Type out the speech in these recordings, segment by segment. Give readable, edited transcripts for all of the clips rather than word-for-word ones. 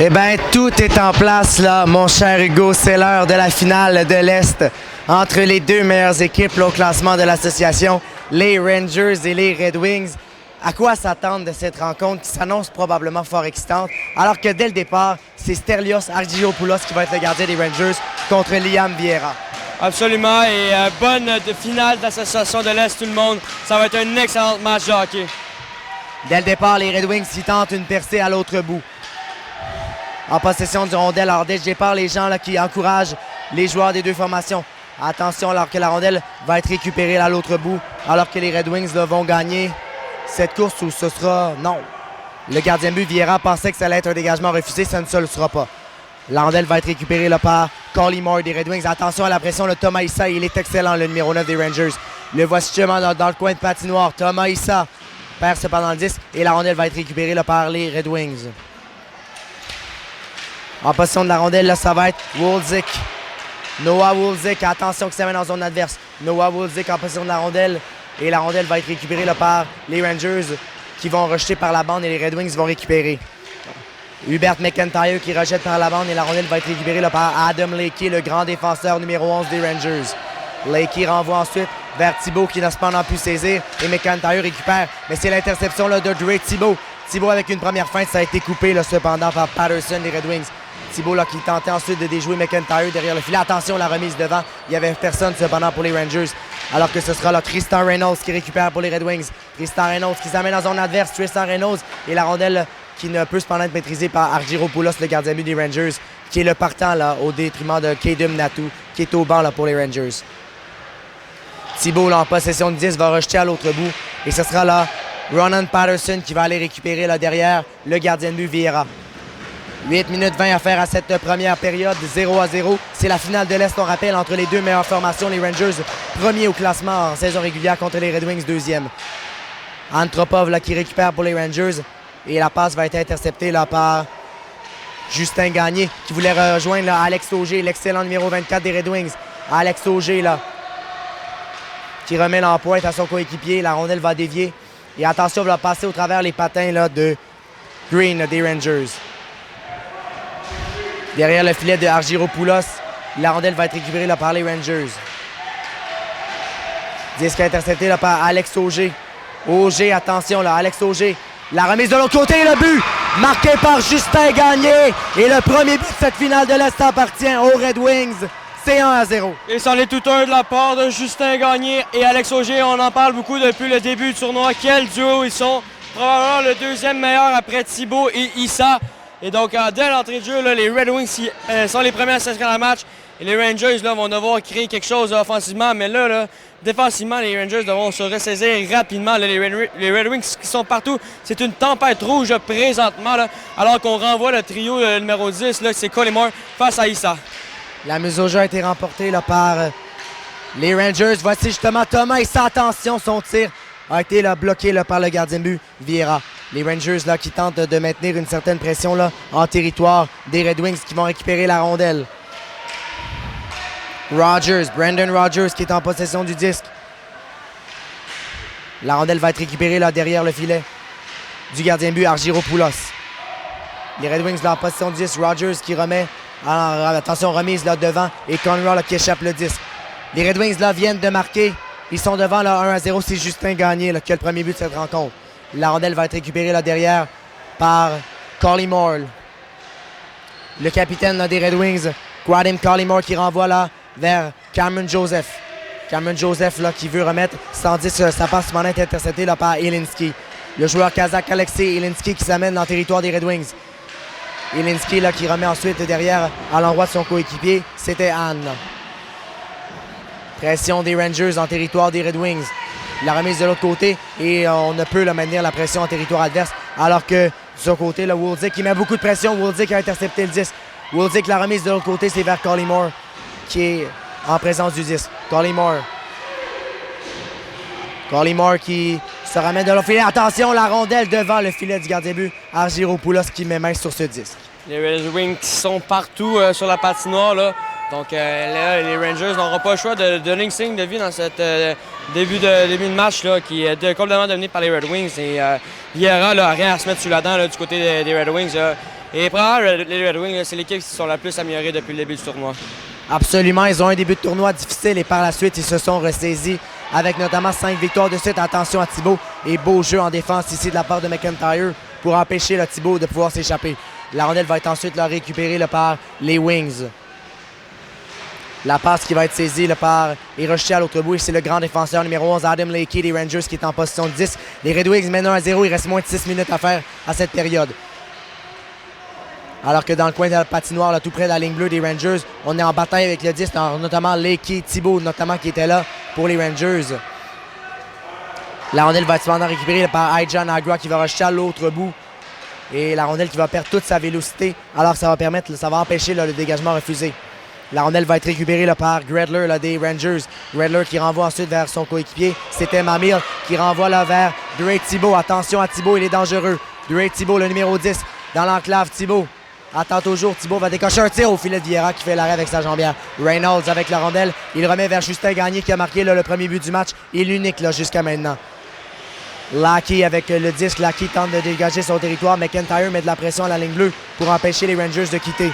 Eh bien, tout est en place là, mon cher Hugo. C'est l'heure de la finale de l'Est entre les deux meilleures équipes là, au classement de l'association, les Rangers et les Red Wings. À quoi s'attendre de cette rencontre qui s'annonce probablement fort excitante, alors que dès le départ, c'est Sterlios Argyropoulos qui va être le gardien des Rangers contre Liam Vieira. Absolument, et bonne finale d'association de l'Est tout le monde. Ça va être un excellent match de hockey. Dès le départ, les Red Wings s'y tentent une percée à l'autre bout. En possession du rondelle, alors dès le départ, les gens là, qui encouragent les joueurs des deux formations. Attention, alors que la rondelle va être récupérée à l'autre bout, alors que les Red Wings là, vont gagner cette course où ce sera non. Le gardien de but Vieira pensait que ça allait être un dégagement refusé, ça ne se le sera pas. La rondelle va être récupérée là, par Collymore des Red Wings. Attention à la pression, le Thomas Issa, il est excellent, le numéro 9 des Rangers. Le voici justement dans le coin de patinoire. Thomas Issa perd cependant le 10 et la rondelle va être récupérée là, par les Red Wings. En position de la rondelle, là, ça va être Wolzik. Noah Wolzik, attention qui s'amène en zone adverse. Noah Wolzik en position de la rondelle. Et la rondelle va être récupérée là, par les Rangers qui vont rejeter par la bande et les Red Wings vont récupérer. Hubert McIntyre qui rejette par la bande et la rondelle va être récupérée là, par Adam Lakey, le grand défenseur numéro 11 des Rangers. Lakey renvoie ensuite vers Thibault qui n'a cependant pu saisir et McIntyre récupère. Mais c'est l'interception là, de Dre Thibault. Thibault avec une première feinte, ça a été coupé là, cependant par Patterson des Red Wings. Thibault là, qui tentait ensuite de déjouer McIntyre derrière le filet. Attention, la remise devant. Il n'y avait personne cependant pour les Rangers. Alors que ce sera là Tristan Reynolds qui récupère pour les Red Wings. Tristan Reynolds qui s'amène en zone adverse. Tristan Reynolds et la rondelle qui ne peut cependant être maîtrisée par Argyropoulos, le gardien but des Rangers, qui est le partant là, au détriment de Kaidum Natu, qui est au banc là, pour les Rangers. Thibault là, en possession de 10 va rejeter à l'autre bout. Et ce sera là Ronan Patterson qui va aller récupérer là, derrière le gardien de but Vieira. 8 minutes 20 à faire à cette première période, 0-0. C'est la finale de l'Est, on rappelle, entre les deux meilleures formations. Les Rangers, premiers au classement en saison régulière contre les Red Wings, deuxième. Antropov là, qui récupère pour les Rangers. Et la passe va être interceptée là, par Justin Gagné, qui voulait rejoindre là, Alex Auger, l'excellent numéro 24 des Red Wings. Alex Auger, là, qui remet en pointe à son coéquipier. La rondelle va dévier. Et attention, va passer au travers les patins là, de Green là, des Rangers. Derrière le filet de Argyropoulos, la rondelle va être récupérée là, par les Rangers. Disque intercepté là, par Alex Auger. Auger, attention, là, Alex Auger. La remise de l'autre côté, le but marqué par Justin Gagné. Et le premier but de cette finale de l'Est appartient aux Red Wings. C'est 1-0. Et c'en est tout un de la part de Justin Gagné et Alex Auger. On en parle beaucoup depuis le début du tournoi. Quel duo ils sont. Probablement le deuxième meilleur après Thibault et Issa. Et donc, dès l'entrée de jeu, là, les Red Wings sont les premiers à s'inscrire dans le match. Et les Rangers là, vont devoir créer quelque chose là, offensivement. Mais là, défensivement, les Rangers devront se ressaisir rapidement. Là, les Red Wings qui sont partout, c'est une tempête rouge présentement. Là, alors qu'on renvoie le trio numéro 10, là, c'est Collymore face à Issa. La mise au jeu a été remportée là, par les Rangers. Voici justement Thomas Issa. Attention, son tir a été là, bloqué là, par le gardien de but Vieira. Les Rangers là, qui tentent de maintenir une certaine pression là, en territoire des Red Wings qui vont récupérer la rondelle. Brandon Rogers qui est en possession du disque. La rondelle va être récupérée là, derrière le filet du gardien de but Argyropoulos. Les Red Wings là, en possession du disque. Rogers qui remet. Alors, attention, remise là, devant. Et Conroy là, qui échappe le disque. Les Red Wings là, viennent de marquer. Ils sont devant là, 1-0. C'est Justin Gagné là, qui a le premier but de cette rencontre. La rondelle va être récupérée là, derrière par Collymore. Le capitaine là, des Red Wings, Quadim Collymore, qui renvoie là vers Cameron Joseph. Cameron Joseph là, qui veut remettre, tandis que sa passe est interceptée là, par Elinski. Le joueur kazakh Alexei Elinski qui s'amène dans le territoire des Red Wings. Elinski là, qui remet ensuite derrière à l'endroit de son coéquipier, c'était Anne. Pression des Rangers en territoire des Red Wings. La remise de l'autre côté et on ne peut là, maintenir la pression en territoire adverse. Alors que de son côté, Wolzik qui met beaucoup de pression. Wolzik a intercepté le 10. Wolzik, la remise de l'autre côté, c'est vers Collymore qui est en présence du 10. Collymore qui se ramène de l'autre filet. Attention, la rondelle devant le filet du gardien but. Argyropoulos qui met main sur ce disque. Les Red Wings qui sont partout sur la patinoire. Là. Donc là, les Rangers n'auront pas le choix de donner une signe de vie dans cette début de match là, qui est complètement dominé par les Red Wings. Et Vieira n'a rien à se mettre sous la dent là, du côté des Red Wings. Là. Et probablement, les Red Wings, c'est l'équipe qui sont la plus améliorée depuis le début du tournoi. Absolument, ils ont un début de tournoi difficile et par la suite, ils se sont ressaisis avec notamment 5 victoires de suite. Attention à Thibault et beau jeu en défense ici de la part de McIntyre pour empêcher le Thibault de pouvoir s'échapper. La rondelle va être ensuite récupérée par les Wings. La passe qui va être saisie par et rejetée à l'autre bout. Et c'est le grand défenseur numéro 11, Adam Lakey des Rangers, qui est en position de 10. Les Red Wings mènent 1-0. Il reste moins de 6 minutes à faire à cette période. Alors que dans le coin de la patinoire, là, tout près de la ligne bleue des Rangers, on est en bataille avec le 10, notamment Lakey, Thibault, notamment qui était là pour les Rangers. La rondelle va être cependant récupérée par Aija Nagra qui va rejeter à l'autre bout. Et la rondelle qui va perdre toute sa vélocité. Alors ça va empêcher le dégagement refusé. La rondelle va être récupérée par Gredler des Rangers. Gredler qui renvoie ensuite vers son coéquipier. C'était Mamil qui renvoie vers Drake Thibault. Attention à Thibault, il est dangereux. Drake Thibault, le numéro 10, dans l'enclave. Thibault attend toujours. Thibault va décocher un tir au filet de Vieira qui fait l'arrêt avec sa jambière. Reynolds avec la rondelle. Il remet vers Justin Gagné qui a marqué le premier but du match et l'unique jusqu'à maintenant. Lackey avec le disque. Lackey tente de dégager son territoire. McIntyre met de la pression à la ligne bleue pour empêcher les Rangers de quitter.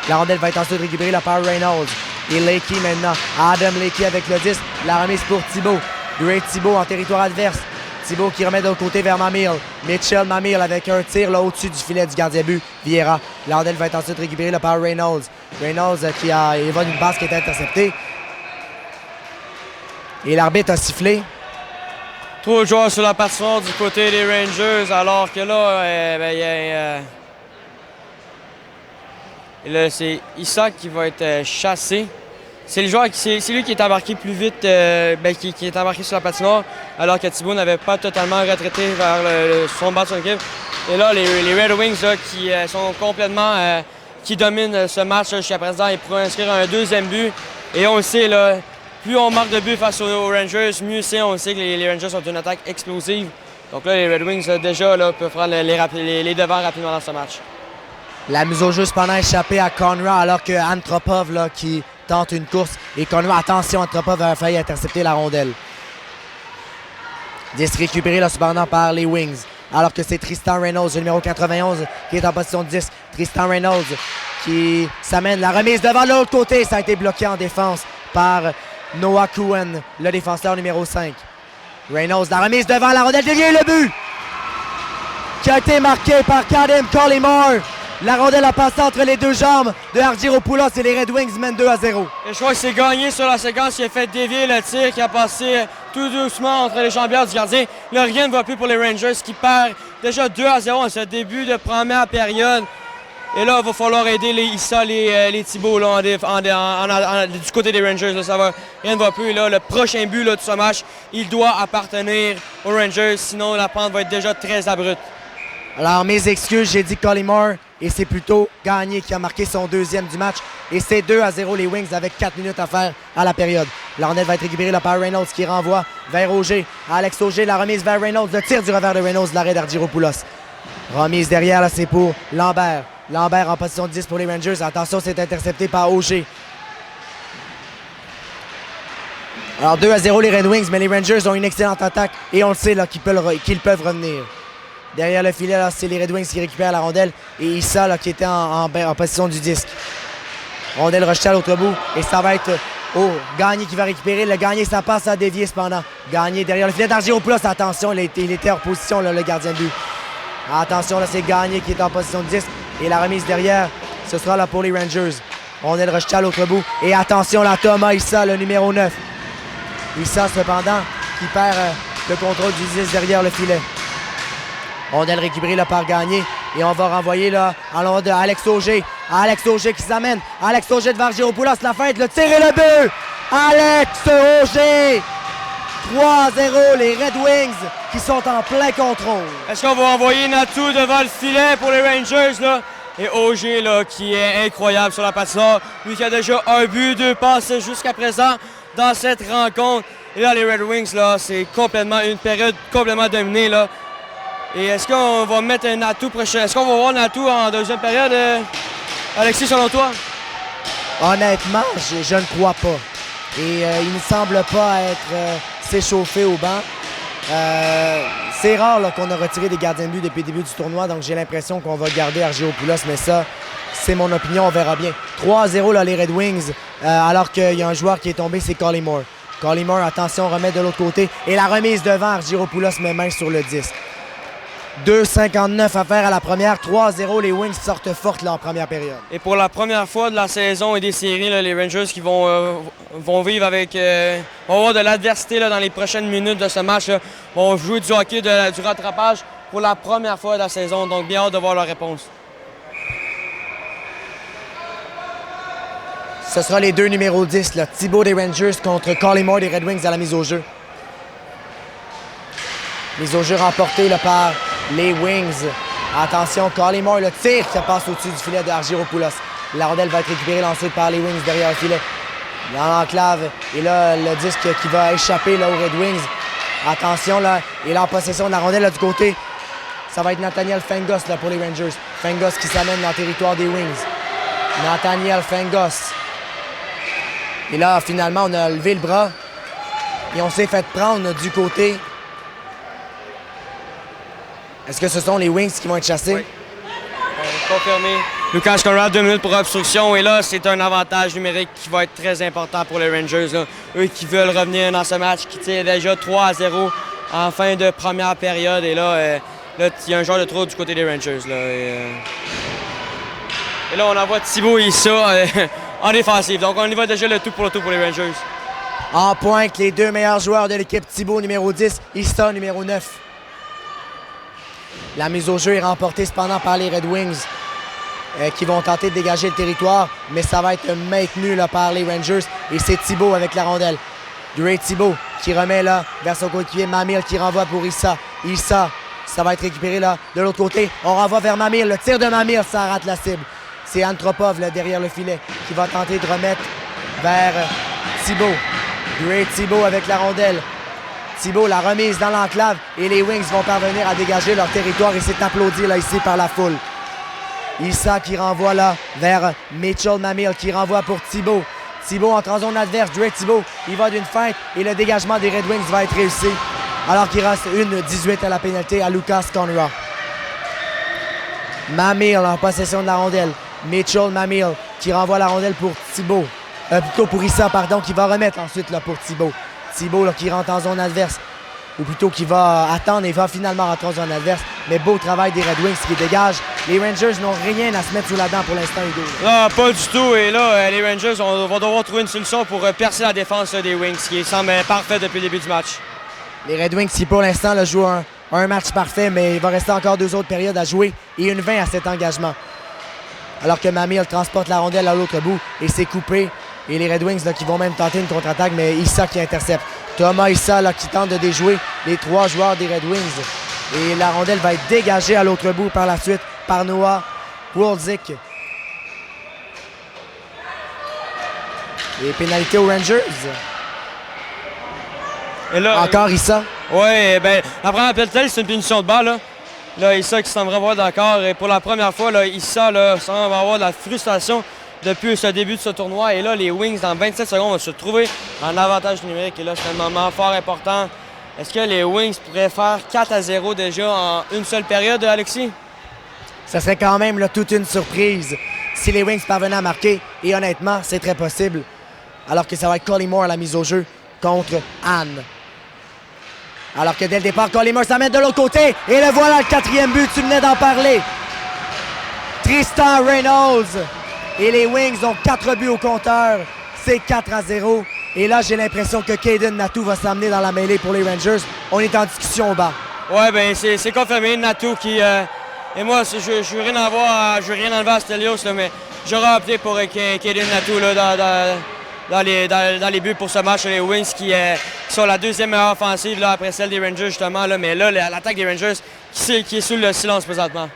La rondelle va être ensuite récupérée par Reynolds. Et Lakey maintenant. Adam Lakey avec le 10. La remise pour Thibault. Great Thibault en territoire adverse. Thibault qui remet de l'autre côté vers Mamil. Mitchell Mamil avec un tir au-dessus du filet du gardien but. Vieira. La rondelle va être ensuite récupérée par Reynolds. Reynolds qui évoque une passe qui est interceptée. Et l'arbitre a sifflé. Trop de joueurs sur la patinoire du côté des Rangers, alors que là, là c'est Issa qui va être chassé. C'est lui qui est embarqué plus vite, qui est embarqué sur la patinoire, alors que Thibault n'avait pas totalement retraité vers son bas de son équipe. Et là, les Red Wings là, qui sont complètement, qui dominent ce match jusqu'à présent, ils pourraient inscrire un deuxième but. Et on le sait, là, plus on marque de buts face aux Rangers, mieux c'est. On sait que les Rangers ont une attaque explosive. Donc là, les Red Wings, déjà, là, peuvent prendre les devants rapidement dans ce match. La mise au jeu cependant échappée à Conrad alors que Antropov qui tente une course. Et Conrad, attention, Antropov a failli intercepter la rondelle. 10 récupéré cependant par les Wings. Alors que c'est Tristan Reynolds, le numéro 91, qui est en position de 10. Tristan Reynolds qui s'amène la remise devant l'autre côté. Ça a été bloqué en défense par Noah Cohen, le défenseur numéro 5. Reynolds, la remise devant la rondelle, déviée, le but qui a été marqué par Kadim Collymore. La rondelle a passé entre les deux jambes de Argyropoulos et les Red Wings mènent 2-0. Et je crois que c'est gagné sur la séquence qui a fait dévier le tir, qui a passé tout doucement entre les jambières du gardien. Là, rien ne va plus pour les Rangers qui perdent déjà 2-0 à ce début de première période. Et là, il va falloir aider les Issa, les Thibault là, du côté des Rangers. Là, rien ne va plus. Là, le prochain but de ce match, il doit appartenir aux Rangers. Sinon, la pente va être déjà très abrupte. Alors, mes excuses, j'ai dit Collymore. Et c'est plutôt Gagné qui a marqué son deuxième du match. Et c'est 2-0 les Wings avec 4 minutes à faire à la période. La rondelle va être récupérée par Reynolds qui renvoie vers Auger. Alex Auger, la remise vers Reynolds. Le tir du revers de Reynolds, l'arrêt d'Argyropoulos. Remise derrière, là, c'est pour Lambert. Lambert en position de 10 pour les Rangers. Attention, c'est intercepté par Auger. Alors 2-0 les Red Wings, mais les Rangers ont une excellente attaque. Et on le sait là, qu'ils peuvent revenir. Derrière le filet, c'est les Red Wings qui récupèrent la rondelle. Et Issa là, qui était en position du disque. Rondelle rejetée à l'autre bout. Et ça va être Gagné qui va récupérer. Le Gagné, ça passe à dévier cependant. Gagné derrière le filet d'Argyropoulos. Attention, il était hors position, là, le gardien de but. Attention, là, c'est Gagné qui est en position de 10. Et la remise derrière, ce sera là pour les Rangers. Rondelle rejetée à l'autre bout. Et attention, là, Thomas Issa, le numéro 9. Issa, cependant, qui perd le contrôle du 10 derrière le filet. Rondelle récupérée là, par Gagné. Et on va renvoyer là, en l'endroit de Alex Auger. Alex Auger qui s'amène. Alex Auger devant Argyropoulos. La fête, le tir et le but! Alex Auger! 3-0, les Red Wings qui sont en plein contrôle. Est-ce qu'on va envoyer Natou devant le filet pour les Rangers, là? Et Auger, là, qui est incroyable sur la patinoire. Lui qui a déjà un but, 2 passes jusqu'à présent dans cette rencontre. Et là, les Red Wings, là, c'est complètement une période complètement dominée, là. Et est-ce qu'on va mettre un Natou prochain? Est-ce qu'on va voir Natou en deuxième période, Alexis, selon toi? Honnêtement, je ne crois pas. Et il ne semble pas être s'échauffer au banc. C'est rare là, qu'on a retiré des gardiens de but depuis le début du tournoi, donc j'ai l'impression qu'on va garder Argyropoulos, mais ça, c'est mon opinion, on verra bien. 3-0 là, les Red Wings, alors qu'il y a un joueur qui est tombé, c'est Collymore. Collymore, attention, remet de l'autre côté. Et la remise devant, Argyropoulos met main sur le disque. 2,59 à faire à la première. 3-0, les Wings sortent fortes là, en première période. Et pour la première fois de la saison et des séries, là, les Rangers qui vont vivre avec... vont avoir de l'adversité dans les prochaines minutes de ce match. Là, vont jouer du hockey, du rattrapage pour la première fois de la saison. Donc, bien hâte de voir leur réponse. Ce sera les deux numéros 10, là. Thibault des Rangers contre Collymore des Red Wings à la mise au jeu. Mise au jeu remportée là, par les Wings. Attention, Collymore, le tir qui passe au-dessus du filet de Argyropoulos. La rondelle va être récupérée là, ensuite par les Wings derrière le filet. Dans l'enclave. Et là, le disque qui va échapper là, aux Red Wings. Attention, là, il est en possession de la rondelle là, du côté. Ça va être Nathaniel Fengos là, pour les Rangers. Fengos qui s'amène dans le territoire des Wings. Nathaniel Fengos. Et là, finalement, on a levé le bras et on s'est fait prendre du côté. Est-ce que ce sont les Wings qui vont être chassés? Oui. Confirmé. Lucas Conrad, 2 minutes pour obstruction. Et là, c'est un avantage numérique qui va être très important pour les Rangers. Là. Eux qui veulent revenir dans ce match, qui tirent déjà 3-0 en fin de première période. Et là, il y a un joueur de trop du côté des Rangers. Là. Et là, on envoie Thibault et Issa en défensive. Donc, on y va déjà le tout pour les Rangers. En pointe, les deux meilleurs joueurs de l'équipe, Thibault, numéro 10, Issa, numéro 9. La mise au jeu est remportée cependant par les Red Wings qui vont tenter de dégager le territoire, mais ça va être maintenu là, par les Rangers. Et c'est Thibault avec la rondelle. Dre Thibault qui remet là vers son coéquipier Mamil qui renvoie pour Issa. Issa, ça va être récupéré là de l'autre côté. On renvoie vers Mamil. Le tir de Mamil, ça rate la cible. C'est Antropov là, derrière le filet qui va tenter de remettre vers Thibault. Dre Thibault avec la rondelle. Thibault, la remise dans l'enclave et les Wings vont parvenir à dégager leur territoire et c'est applaudi là ici par la foule. Issa qui renvoie là vers Mitchell Mamil qui renvoie pour Thibault. Thibault entre en zone adverse. Dre Thibault, il va d'une feinte et le dégagement des Red Wings va être réussi. Alors qu'il reste 1-18 à la pénalité à Lucas Conrad. Mamil en possession de la rondelle. Mitchell Mamil qui renvoie la rondelle pour Thibault. Plutôt pour Issa, pardon, qui va remettre ensuite là, pour Thibault. Thibault là, qui rentre en zone adverse. Ou plutôt qui va attendre et va finalement rentrer en zone adverse. Mais beau travail des Red Wings qui dégagent. Les Rangers n'ont rien à se mettre sous la dent pour l'instant, Hugo. Non, pas du tout. Et là, les Rangers vont devoir trouver une solution pour percer la défense là, des Wings, qui semble parfait depuis le début du match. Les Red Wings qui pour l'instant là, jouent un match parfait, mais il va rester encore 2 autres périodes à jouer et une 20 à cet engagement. Alors que Mamil transporte la rondelle à l'autre bout et c'est coupé. Et les Red Wings là, qui vont même tenter une contre-attaque, mais Issa qui intercepte. Thomas Issa là, qui tente de déjouer les 3 joueurs des Red Wings. Et la rondelle va être dégagée à l'autre bout par la suite par Noah Wolzik. Et pénalité aux Rangers. Et là, encore Issa. Oui, bien, la première pénalité, c'est une punition de balle. Là, Issa qui semble avoir d'accord. Et pour la première fois, là, Issa semble avoir de la frustration depuis ce début de ce tournoi. Et là, les Wings, dans 27 secondes, vont se trouver en avantage numérique. Et là, c'est un moment fort important. Est-ce que les Wings pourraient faire 4-0 déjà en une seule période, Alexis? Ça serait quand même là, toute une surprise si les Wings parvenaient à marquer. Et honnêtement, c'est très possible. Alors que ça va être Collymore à la mise au jeu contre Anne. Alors que dès le départ, Collymore s'amène de l'autre côté. Et le voilà, le 4e but, tu venais d'en parler. Tristan Reynolds. Et les Wings ont 4 buts au compteur. C'est 4-0. Et là, j'ai l'impression que Caden Natou va s'amener dans la mêlée pour les Rangers. On est en discussion au bas. Oui, bien, c'est confirmé. Natou qui... et moi, je ne veux rien enlever à Stelios, là, mais j'aurais opté pour Caden Natou là, dans les buts pour ce match. Les Wings qui sont la 2e meilleure offensive là, après celle des Rangers, justement. Là, mais là, l'attaque des Rangers qui est sous le silence présentement.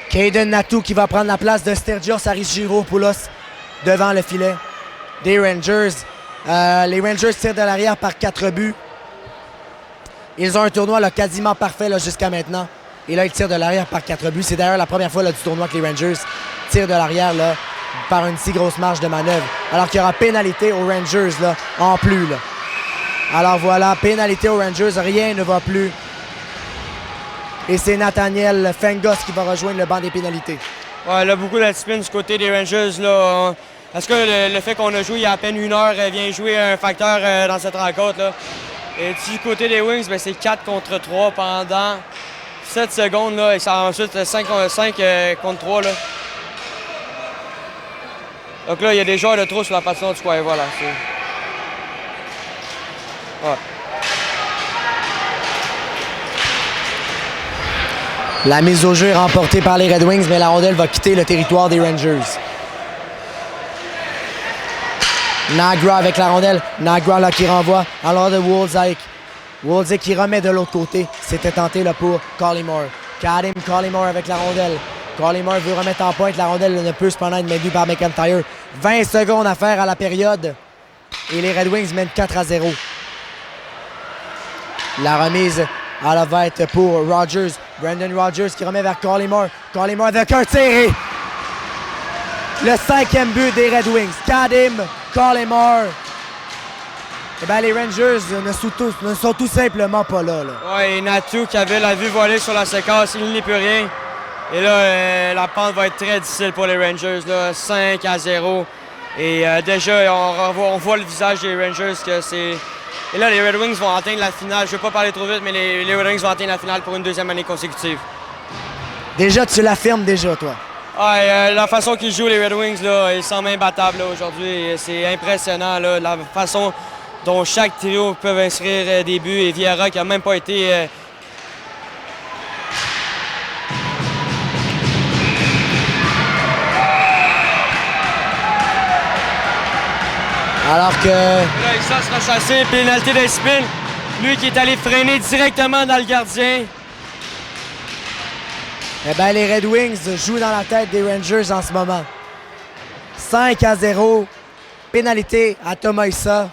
Caden Natou qui va prendre la place de Stergios Argyropoulos devant le filet des Rangers. Les Rangers tirent de l'arrière par 4 buts. Ils ont un tournoi là, quasiment parfait là, jusqu'à maintenant. Et là, ils tirent de l'arrière par 4 buts. C'est d'ailleurs la première fois là, du tournoi que les Rangers tirent de l'arrière là, par une si grosse marge de manœuvre. Alors qu'il y aura pénalité aux Rangers là, en plus. Là. Alors voilà, pénalité aux Rangers. Rien ne va plus. Et c'est Nathaniel Fengos qui va rejoindre le banc des pénalités. Ouais, là, beaucoup d'indiscipline du côté des Rangers. Là. Est-ce que le fait qu'on a joué il y a à peine 1 heure vient jouer un facteur dans cette rencontre? Là? Et du côté des Wings, ben, c'est 4 contre 3 pendant 7 secondes. Là, et ça ensuite 5 contre 3. Là. Donc là, il y a des joueurs de trop sur la façon du coin. Voilà. Ouais. La mise au jeu est remportée par les Red Wings, mais la rondelle va quitter le territoire des Rangers. Nagra avec la rondelle. Nagra là, qui renvoie alors de Wolzek. Wolzek qui remet de l'autre côté. C'était tenté là, pour Collymore. Kadim Collymore avec la rondelle. Collymore veut remettre en pointe. La rondelle ne peut cependant être maintenue par McIntyre. 20 secondes à faire à la période. Et les Red Wings mènent 4-0. La remise va être pour Rogers. Brandon Rogers qui remet vers Collymore. Collymore avec un tiré. Le 5e but des Red Wings. Kadim Collymore. Eh bien, les Rangers ne sont tout simplement pas là. Oui, et Natu qui avait la vue voilée sur la séquence, il n'y peut rien. Et là, la pente va être très difficile pour les Rangers. Là, 5-0. Et déjà, on voit le visage des Rangers que c'est... Et là, les Red Wings vont atteindre la finale. Je ne vais pas parler trop vite, mais les Red Wings vont atteindre la finale pour une 2e année consécutive. Déjà, tu l'affirmes déjà, toi. Ouais, la façon qu'ils jouent, les Red Wings, là, ils sont imbattables aujourd'hui. C'est impressionnant, là, la façon dont chaque trio peut inscrire des buts. Et Vieira qui n'a même pas été... Alors que... Là, il sera chassé, pénalité d'indiscipline. Lui qui est allé freiner directement dans le gardien. Eh bien, les Red Wings jouent dans la tête des Rangers en ce moment. 5-0. Pénalité à Thomas Issa.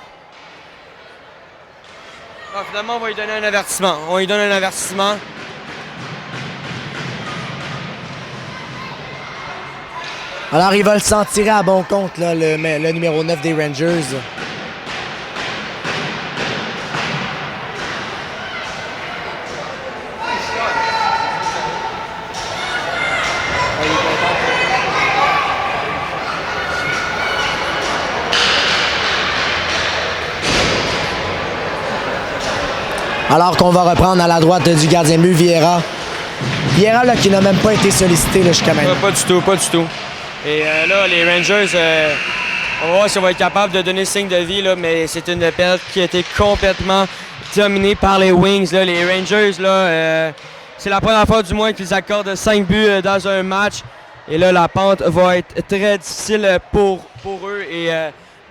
Ah, finalement, on va lui donner un avertissement. On lui donne un avertissement. Alors, ils veulent s'en tirer à bon compte, là, le numéro 9 des Rangers. Alors qu'on va reprendre à la droite du gardien but, Vieira. Vieira là, qui n'a même pas été sollicité jusqu'à maintenant. Pas du tout, pas du tout. Et là, les Rangers, on va voir si on va être capable de donner signe de vie, là, mais c'est une perte qui a été complètement dominée par les Wings. Là. Les Rangers, là, c'est la première fois du moins qu'ils accordent 5 buts dans un match. Et là, la pente va être très difficile pour eux. Et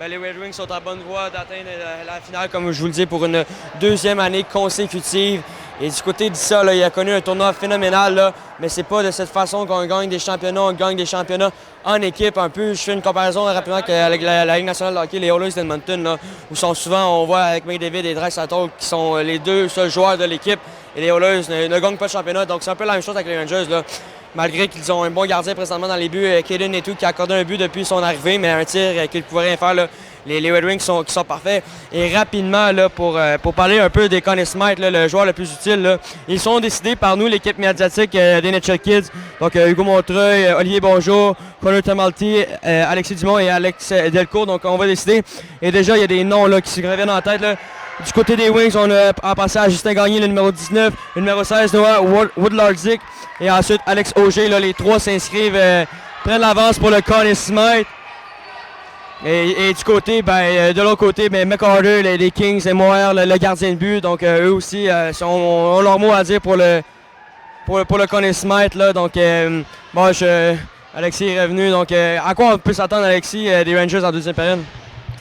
les Red Wings sont en bonne voie d'atteindre la finale, comme je vous le dis, pour une 2e année consécutive. Et du côté d'Issa, il a connu un tournoi phénoménal, là, mais c'est pas de cette façon qu'on gagne des championnats. On gagne des championnats en équipe un peu. Je fais une comparaison rapidement avec la Ligue nationale de hockey, les Oilers d'Edmonton, là, où sont souvent, on voit avec McDavid et Draisaitl qui sont les 2 seuls joueurs de l'équipe. Et les Oilers ne gagnent pas de championnat. Donc c'est un peu la même chose avec les Rangers. Là. Malgré qu'ils ont un bon gardien présentement dans les buts, Kaden et tout, qui a accordé un but depuis son arrivée, mais un tir qu'il ne pouvait rien faire. Là. Les Red Wings qui sont parfaits. Et rapidement, là, pour parler un peu des Conn Smythe, là, le joueur le plus utile, là, ils sont décidés par nous, l'équipe médiatique des NHL Kids. Donc Hugo Montreuil, Olivier Bonjour, Connor Tamalti, Alexis Dumont et Alex Delcourt. Donc on va décider. Et déjà, il y a des noms là, qui se reviennent en tête. Là. Du côté des Wings, on a en passant à Justin Gagné, le numéro 19, le numéro 16, Noah Woodlardzik. Et ensuite, Alex Auger. Là, les 3 s'inscrivent, prennent l'avance pour le Conn Smythe. Et du côté, de l'autre côté, McArthur, les Kings et Moher, le gardien de but. Donc eux aussi ont leur mot à dire pour le Conn Smythe. Là. Donc Alexis est revenu. Donc à quoi on peut s'attendre, Alexis, des Rangers en 2e période?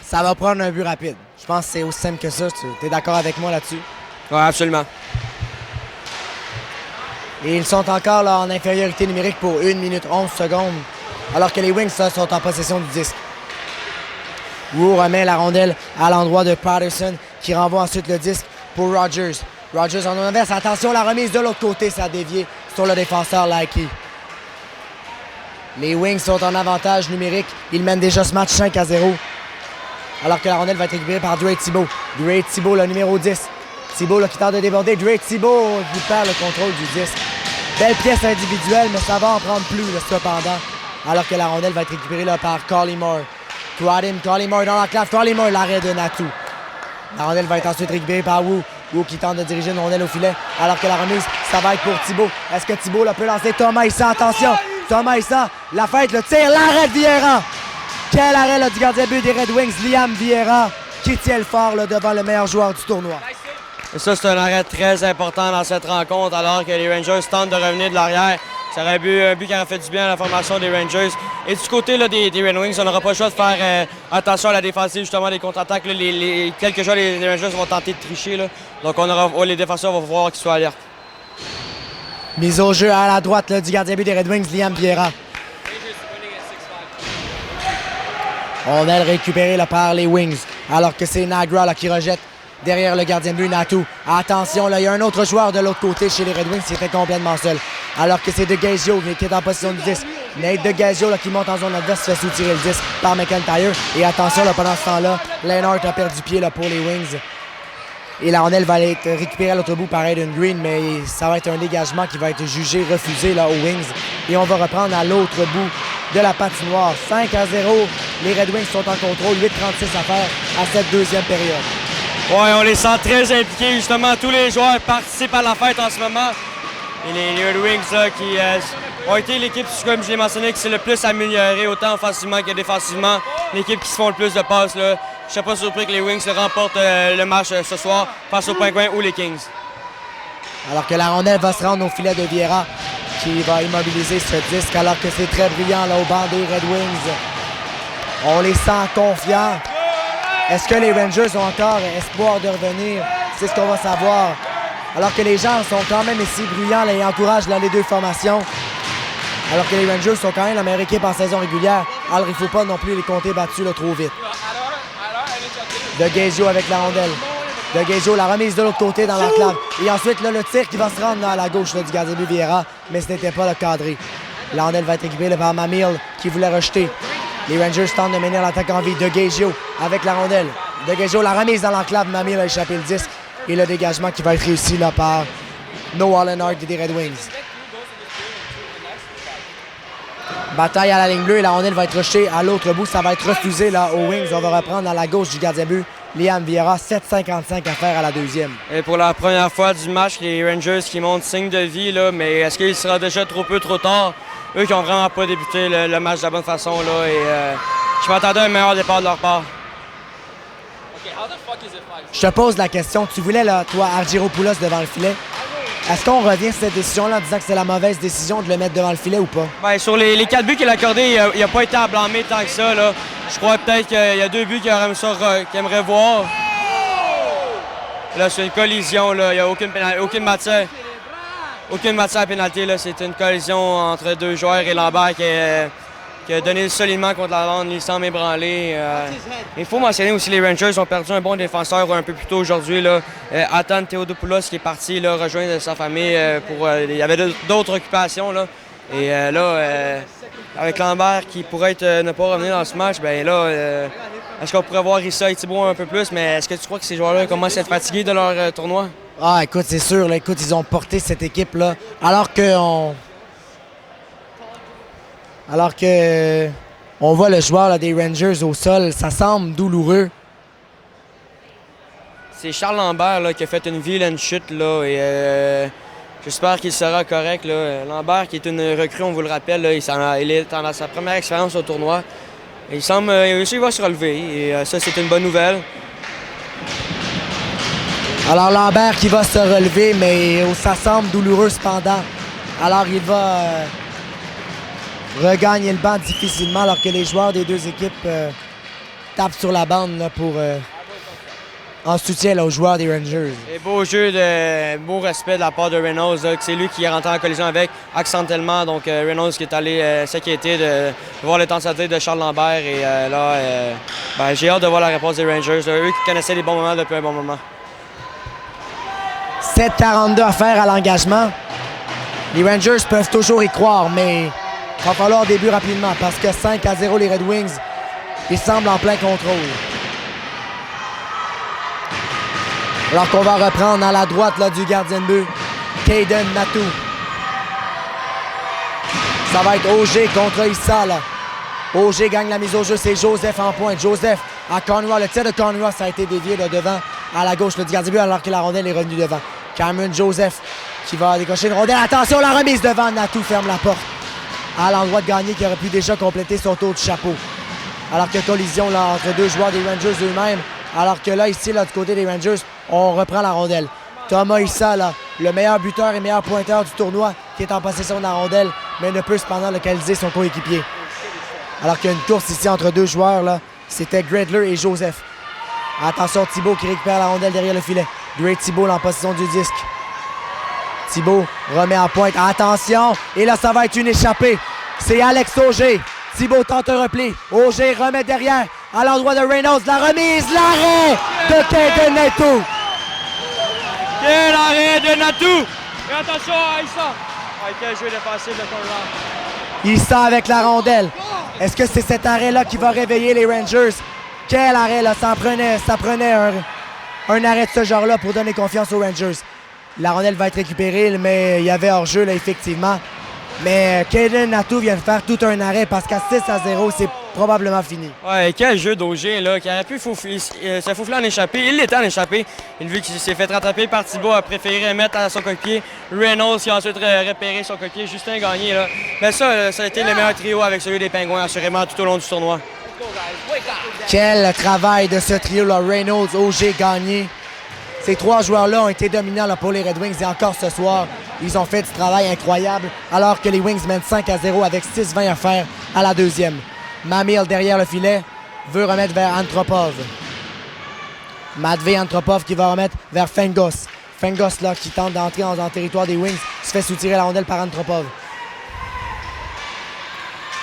Ça va prendre un but rapide. Je pense que c'est aussi simple que ça. Tu es d'accord avec moi là-dessus? Oui, absolument. Et ils sont encore là, en infériorité numérique pour 1 minute 11 secondes, alors que les Wings sont en possession du disque. Roux remet la rondelle à l'endroit de Patterson, qui renvoie ensuite le disque pour Rogers. Rogers en inverse. Attention, la remise de l'autre côté, ça a dévié sur le défenseur Lackey. Les Wings sont en avantage numérique. Ils mènent déjà ce match 5-0. Alors que la rondelle va être récupérée par Dre Thibault. Dre Thibault, le numéro 10. Thibault là, qui tente de déborder. Dre Thibault qui perd le contrôle du disque. Belle pièce individuelle, mais ça va en prendre plus, là, cependant. Alors que la rondelle va être récupérée là, par Collymore. Collymore dans l'enclave. Collymore, l'arrêt de Natu. La rondelle va être ensuite récupérée par Wu. Wu qui tente de diriger une rondelle au filet. Alors que la remise, ça va être pour Thibault. Est-ce que Thibault là, peut lancer Thomas Issa? Attention! Thomas Issa, la fête, le tir, l'arrêt de Vieira. Quel arrêt là, du gardien but des Red Wings, Liam Vieira, qui tient le fort là, devant le meilleur joueur du tournoi. Et ça, c'est un arrêt très important dans cette rencontre, alors que les Rangers tentent de revenir de l'arrière. Ça aurait un but qui aurait fait du bien à la formation des Rangers. Et du côté là, des Red Wings, on n'aura pas le choix de faire attention à la défensive, justement, des contre-attaques. Quelques joueurs des Rangers vont tenter de tricher. Là. Donc, les défenseurs vont voir qu'ils soient alertes. Mise au jeu à la droite là, du gardien but des Red Wings, Liam Vieira. On a récupéré là, par les Wings, alors que c'est Nagra là, qui rejette derrière le gardien de but, Natu. Attention, là, il y a un autre joueur de l'autre côté chez les Red Wings qui était complètement seul. Alors que c'est DeGazio qui est en position du 10. Nate DeGazio là, qui monte en zone adverse se fait soutirer le 10 par McIntyre. Et attention, là, pendant ce temps-là, Leinart a perdu pied là, pour les Wings. Et la rondelle va être récupérée à l'autre bout par Aiden Green, mais ça va être un dégagement qui va être jugé, refusé là, aux Wings. Et on va reprendre à l'autre bout de la patinoire. 5-0, les Red Wings sont en contrôle, 8-36 à faire à cette deuxième période. Oui, on les sent très impliqués, justement. Tous les joueurs participent à la fête en ce moment. Et les Red Wings là, qui ont été l'équipe, comme je l'ai mentionné, qui s'est le plus améliorée, autant offensivement que défensivement. L'équipe qui se font le plus de passes. Là. Je ne suis pas surpris que les Wings remportent le match ce soir face aux Penguins ou les Kings. Alors que la rondelle va se rendre au filet de Vieira, qui va immobiliser ce disque, alors que c'est très brillant là, au banc des Red Wings. On les sent confiants. Est-ce que les Rangers ont encore espoir de revenir? C'est ce qu'on va savoir. Alors que les gens sont quand même ici bruyants là, et encouragent là, les deux formations. Alors que les Rangers sont quand même la meilleure équipe en saison régulière. Alors il ne faut pas non plus les compter battus là, trop vite. DeGazio avec la rondelle. DeGazio, la remise de l'autre côté dans l'enclave. Et ensuite, là, le tir qui va se rendre à la gauche là, du gardien de but Vieira, mais ce n'était pas le cadré. La rondelle va être récupérée par Mamil qui voulait rejeter. Les Rangers tentent de mener l'attaque en vie. DeGazio avec la rondelle. DeGazio, la remise dans l'enclave. Mamil a échappé le disque. Et le dégagement qui va être réussi là, par Noah Leinart des Red Wings. Bataille à la ligne bleue et la rondelle va être rejetée à l'autre bout. Ça va être refusé là, aux Wings. On va reprendre à la gauche du gardien but, Liam Vieira. 7,55 à faire à la deuxième. Et pour la première fois du match, les Rangers qui montrent signe de vie, là, mais est-ce qu'il sera déjà trop peu, trop tard? Eux qui n'ont vraiment pas débuté le match de la bonne façon. Là, et je m'attendais à un meilleur départ de leur part. Je te pose la question. Tu voulais, là, toi, Argyropoulos devant le filet. Est-ce qu'on revient sur cette décision-là en disant que c'est la mauvaise décision de le mettre devant le filet ou pas? Bien, sur les 4 buts qu'il a accordés, il n'a pas été à blâmer tant que ça. Là. Je crois peut-être qu'il y a 2 buts qu'il aimerait voir. Là, c'est une collision. Là. Il n'y a aucune matière. Aucune matière à pénalité. Là. C'est une collision entre 2 joueurs et Lambert qui a donné solidement contre la bande. Il semble ébranlé. Il faut mentionner aussi les Rangers ont perdu un bon défenseur un peu plus tôt aujourd'hui. Athan Theodopoulos qui est parti là, rejoindre sa famille. Il y avait d'autres occupations. Là. Et avec Lambert qui pourrait ne pas revenir dans ce match, ben là, est-ce qu'on pourrait voir Issa et Thibault un peu plus? Mais est-ce que tu crois que ces joueurs-là commencent à être fatigués de leur tournoi? Ah, écoute, c'est sûr. Là, écoute, ils ont porté cette équipe-là. Alors que on voit le joueur là, des Rangers au sol, ça semble douloureux. C'est Charles Lambert là, qui a fait une vilaine chute. Là, et j'espère qu'il sera correct. Là. Lambert, qui est une recrue, on vous le rappelle, là, il est dans sa première expérience au tournoi. Et il va se relever. Et ça, c'est une bonne nouvelle. Alors Lambert qui va se relever, mais ça semble douloureux cependant. Alors il va regagner le banc difficilement alors que les joueurs des deux équipes tapent sur la bande là, pour en soutien là, aux joueurs des Rangers. Et beau jeu, beau respect de la part de Reynolds, là, que c'est lui qui est rentré en collision avec accidentellement. Donc Reynolds qui est allé s'inquiéter de voir le tentative de Charles Lambert. Et j'ai hâte de voir la réponse des Rangers. Eux qui connaissaient les bons moments depuis un bon moment. 7,42 à faire à l'engagement. Les Rangers peuvent toujours y croire, mais il va falloir des buts rapidement parce que 5-0 les Red Wings, ils semblent en plein contrôle. Alors qu'on va reprendre à la droite là, du gardien de but, Caden Natu. Ça va être Auger contre Issa, là. Auger gagne la mise au jeu, c'est Joseph en pointe. Joseph à Conroy. Le tir de Conroy, ça a été dévié de devant à la gauche, le gardien but, alors que la rondelle est revenue devant. Cameron Joseph qui va décocher une rondelle. Attention, la remise devant. Natou ferme la porte à l'endroit de Gagné qui aurait pu déjà compléter son tour de chapeau. Alors que collision là, entre deux joueurs des Rangers eux-mêmes. Alors que là, ici, là, du côté des Rangers, on reprend la rondelle. Thomas Issa, là, le meilleur buteur et meilleur pointeur du tournoi, qui est en possession de la rondelle, mais ne peut cependant localiser son coéquipier. Alors qu'il y a une course ici entre deux joueurs, là, c'était Gredler et Joseph. Attention, Thibault qui récupère la rondelle derrière le filet. Great Thibault en possession du disque. Thibault remet en pointe. Attention! Et là, ça va être une échappée. C'est Alex Auger. Thibault tente un repli. Auger remet derrière à l'endroit de Reynolds. La remise, l'arrêt de Caden Natou. Quel arrêt de Natou! Et attention à Issa. Quel jeu défensif de Conrad. Issa avec la rondelle. Est-ce que c'est cet arrêt-là qui va réveiller les Rangers? Quel arrêt, là? Ça prenait un arrêt de ce genre-là pour donner confiance aux Rangers. La rondelle va être récupérée, mais il y avait hors-jeu, là, effectivement. Mais Caden Natou vient de faire tout un arrêt parce qu'à 6-0, c'est probablement fini. Ouais, quel jeu d'Auger, là, qui aurait pu se faufiler en échappée. Il l'était en échappée. Vu qu'il s'est fait rattraper par Thibault, a préféré mettre à son coéquipier Reynolds qui a ensuite repéré son coéquipier Justin Gagné. Là. Mais ça a été le meilleur trio avec celui des Pingouins, assurément, tout au long du tournoi. Quel travail de ce trio-là, Reynolds, Auger, Gagné. Ces trois joueurs-là ont été dominants là, pour les Red Wings et encore ce soir, ils ont fait du travail incroyable alors que les Wings mènent 5-0 avec 6-20 à faire à la deuxième. Mamil derrière le filet veut remettre vers Antropov. Matvey Antropov qui va remettre vers Fengos. Fengos là, qui tente d'entrer dans le territoire des Wings se fait soutirer la rondelle par Antropov.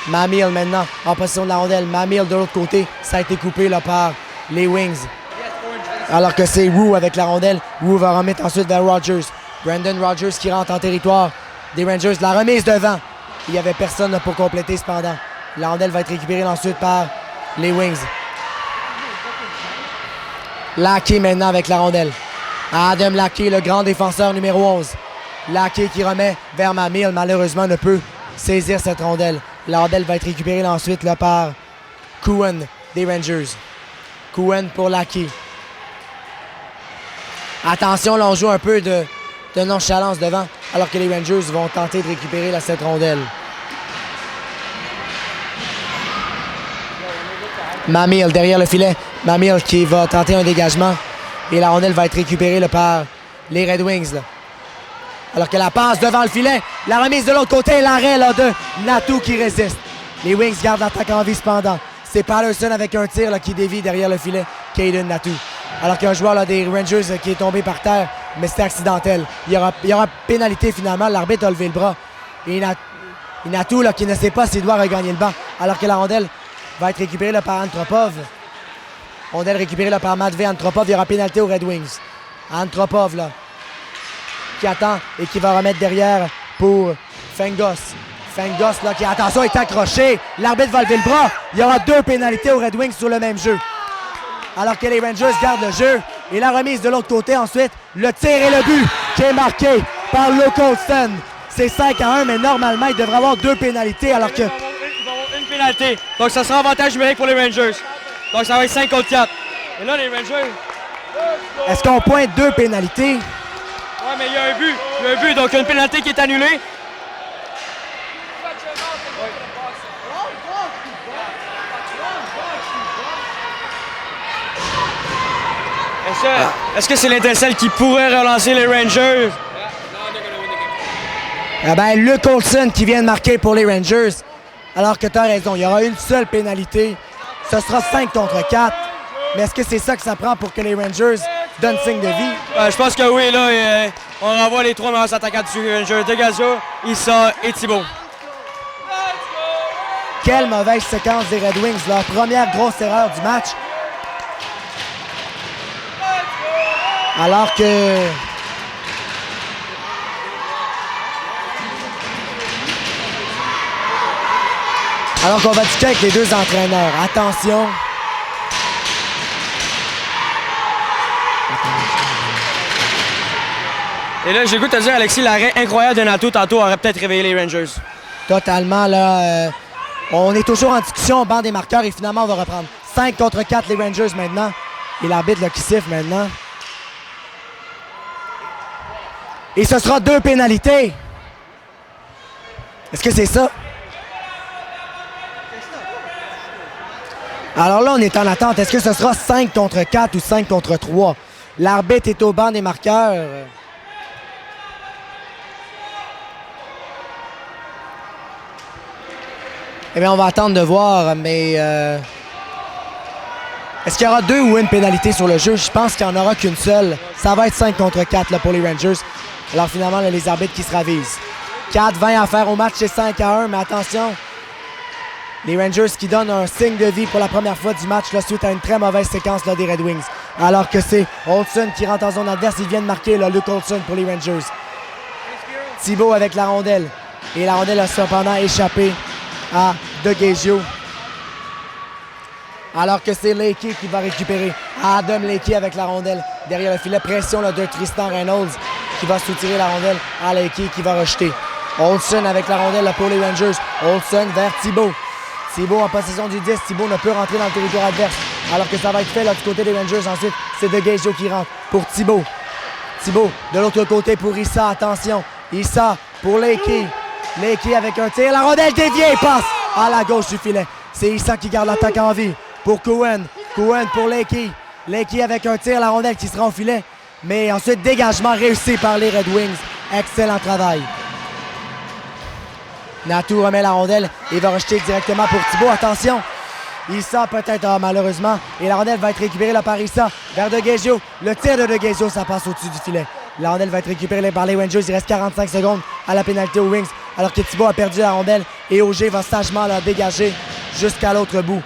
Mamil maintenant en possession de la rondelle. Mamil de l'autre côté, ça a été coupé là, par les Wings. Alors que c'est Wu avec la rondelle. Wu va remettre ensuite vers Rogers. Brandon Rogers qui rentre en territoire des Rangers. La remise devant. Il n'y avait personne là, pour compléter cependant. La rondelle va être récupérée ensuite par les Wings. Lackey maintenant avec la rondelle. Adam Lackey, le grand défenseur numéro 11. Lackey qui remet vers Mamil. Malheureusement, ne peut saisir cette rondelle. La rondelle va être récupérée ensuite là, par Cohen des Rangers. Cohen pour Lackey. Attention, là, on joue un peu de nonchalance devant, alors que les Rangers vont tenter de récupérer cette rondelle. Mamil derrière le filet. Mamil qui va tenter un dégagement. Et la rondelle va être récupérée là, par les Red Wings. Là. Alors que la passe devant le filet. La remise de l'autre côté. L'arrêt là, de Natou qui résiste. Les Wings gardent l'attaque en vie cependant. C'est Patterson avec un tir là, qui dévie derrière le filet. Caden Natou. Alors qu'il y a un joueur là, des Rangers qui est tombé par terre, mais c'était accidentel. Il y aura pénalité finalement. L'arbitre a levé le bras. Et Natou là, qui ne sait pas s'il doit regagner le banc. Alors que la rondelle va être récupérée là, par Antropov. Rondelle récupérée là, par Matvey Antropov. Il y aura pénalité aux Red Wings. Antropov là, qui attend et qui va remettre derrière pour Fengos. Fengos là, qui attention est accroché. L'arbitre va lever le bras. Il y aura 2 pénalités aux Red Wings sur le même jeu. Alors que les Rangers gardent le jeu. Et la remise de l'autre côté ensuite. Le tir et le but qui est marqué par Luke Olsen. C'est 5-1, mais normalement, il devrait avoir 2 pénalités alors que... Ils vont avoir une pénalité. Donc, ça sera avantage numérique pour les Rangers. Donc, ça va être 5 contre 4. Et là, les Rangers... Est-ce qu'on pointe 2 pénalités? Ouais, mais il y a un but. Il y a un but. Donc, il y a une pénalité qui est annulée. Est-ce que c'est l'étincelle qui pourrait relancer les Rangers? Eh bien, Luke Olsen qui vient de marquer pour les Rangers. Alors que tu as raison, il y aura une seule pénalité. Ce sera 5 contre 4. Mais est-ce que c'est ça que ça prend pour que les Rangers donnent signe de vie? Je pense que oui. Là, on renvoie les 3 meilleurs attaquants du Rangers. Degaza, Issa et Thibault. Quelle mauvaise séquence des Red Wings. Leur première grosse erreur du match. Alors que... Alors qu'on va discuter avec les 2 entraîneurs. Attention. Et là, j'ai le goût de te dire, Alexis, l'arrêt incroyable de Natou tantôt aurait peut-être réveillé les Rangers. Totalement, là. On est toujours en discussion au banc des marqueurs et finalement, on va reprendre. 5 contre 4, les Rangers maintenant. Et l'arbitre là, qui siffle maintenant. Et ce sera 2 pénalités. Est-ce que c'est ça? Alors là, on est en attente. Est-ce que ce sera 5 contre 4 ou 5 contre 3? L'arbitre est au banc des marqueurs. Eh bien, on va attendre de voir, mais... Est-ce qu'il y aura 2 ou une pénalité sur le jeu? Je pense qu'il n'y en aura qu'une seule. Ça va être 5 contre 4 là, pour les Rangers. Alors finalement, là, les arbitres qui se ravisent. 4-20 à faire au match, c'est 5-1, mais attention. Les Rangers qui donnent un signe de vie pour la première fois du match là, suite à une très mauvaise séquence là, des Red Wings. Alors que c'est Olsen qui rentre en zone adverse. Il vient de marquer là, Luke Olsen pour les Rangers. Thibault avec la rondelle. Et la rondelle a cependant échappé à DeGazio. Alors que c'est Lakey qui va récupérer. Adam Lakey avec la rondelle derrière le filet. Pression là, de Tristan Reynolds qui va soutirer la rondelle à Lakey qui va rejeter. Olsen avec la rondelle là, pour les Rangers. Olsen vers Thibault. Thibault en possession du 10. Thibault ne peut rentrer dans le territoire adverse. Alors que ça va être fait là, du côté des Rangers. Ensuite, c'est DeGazio qui rentre pour Thibault. Thibault de l'autre côté pour Issa. Attention. Issa pour Lakey. Lakey avec un tir. La rondelle déviée passe à la gauche du filet. C'est Issa qui garde l'attaque en vie. Pour Cohen. Cohen pour Lakey. Lakey avec un tir. La rondelle qui sera au filet. Mais ensuite, dégagement réussi par les Red Wings. Excellent travail. Natou remet la rondelle et va rejeter directement pour Thibault. Attention. Issa peut-être malheureusement. Et la rondelle va être récupérée là, par Issa vers DeGazio. Le tir de DeGazio, ça passe au-dessus du filet. La rondelle va être récupérée par les Rangers. Il reste 45 secondes à la pénalité aux Wings. Alors que Thibault a perdu la rondelle. Et Auger va sagement la dégager jusqu'à l'autre bout.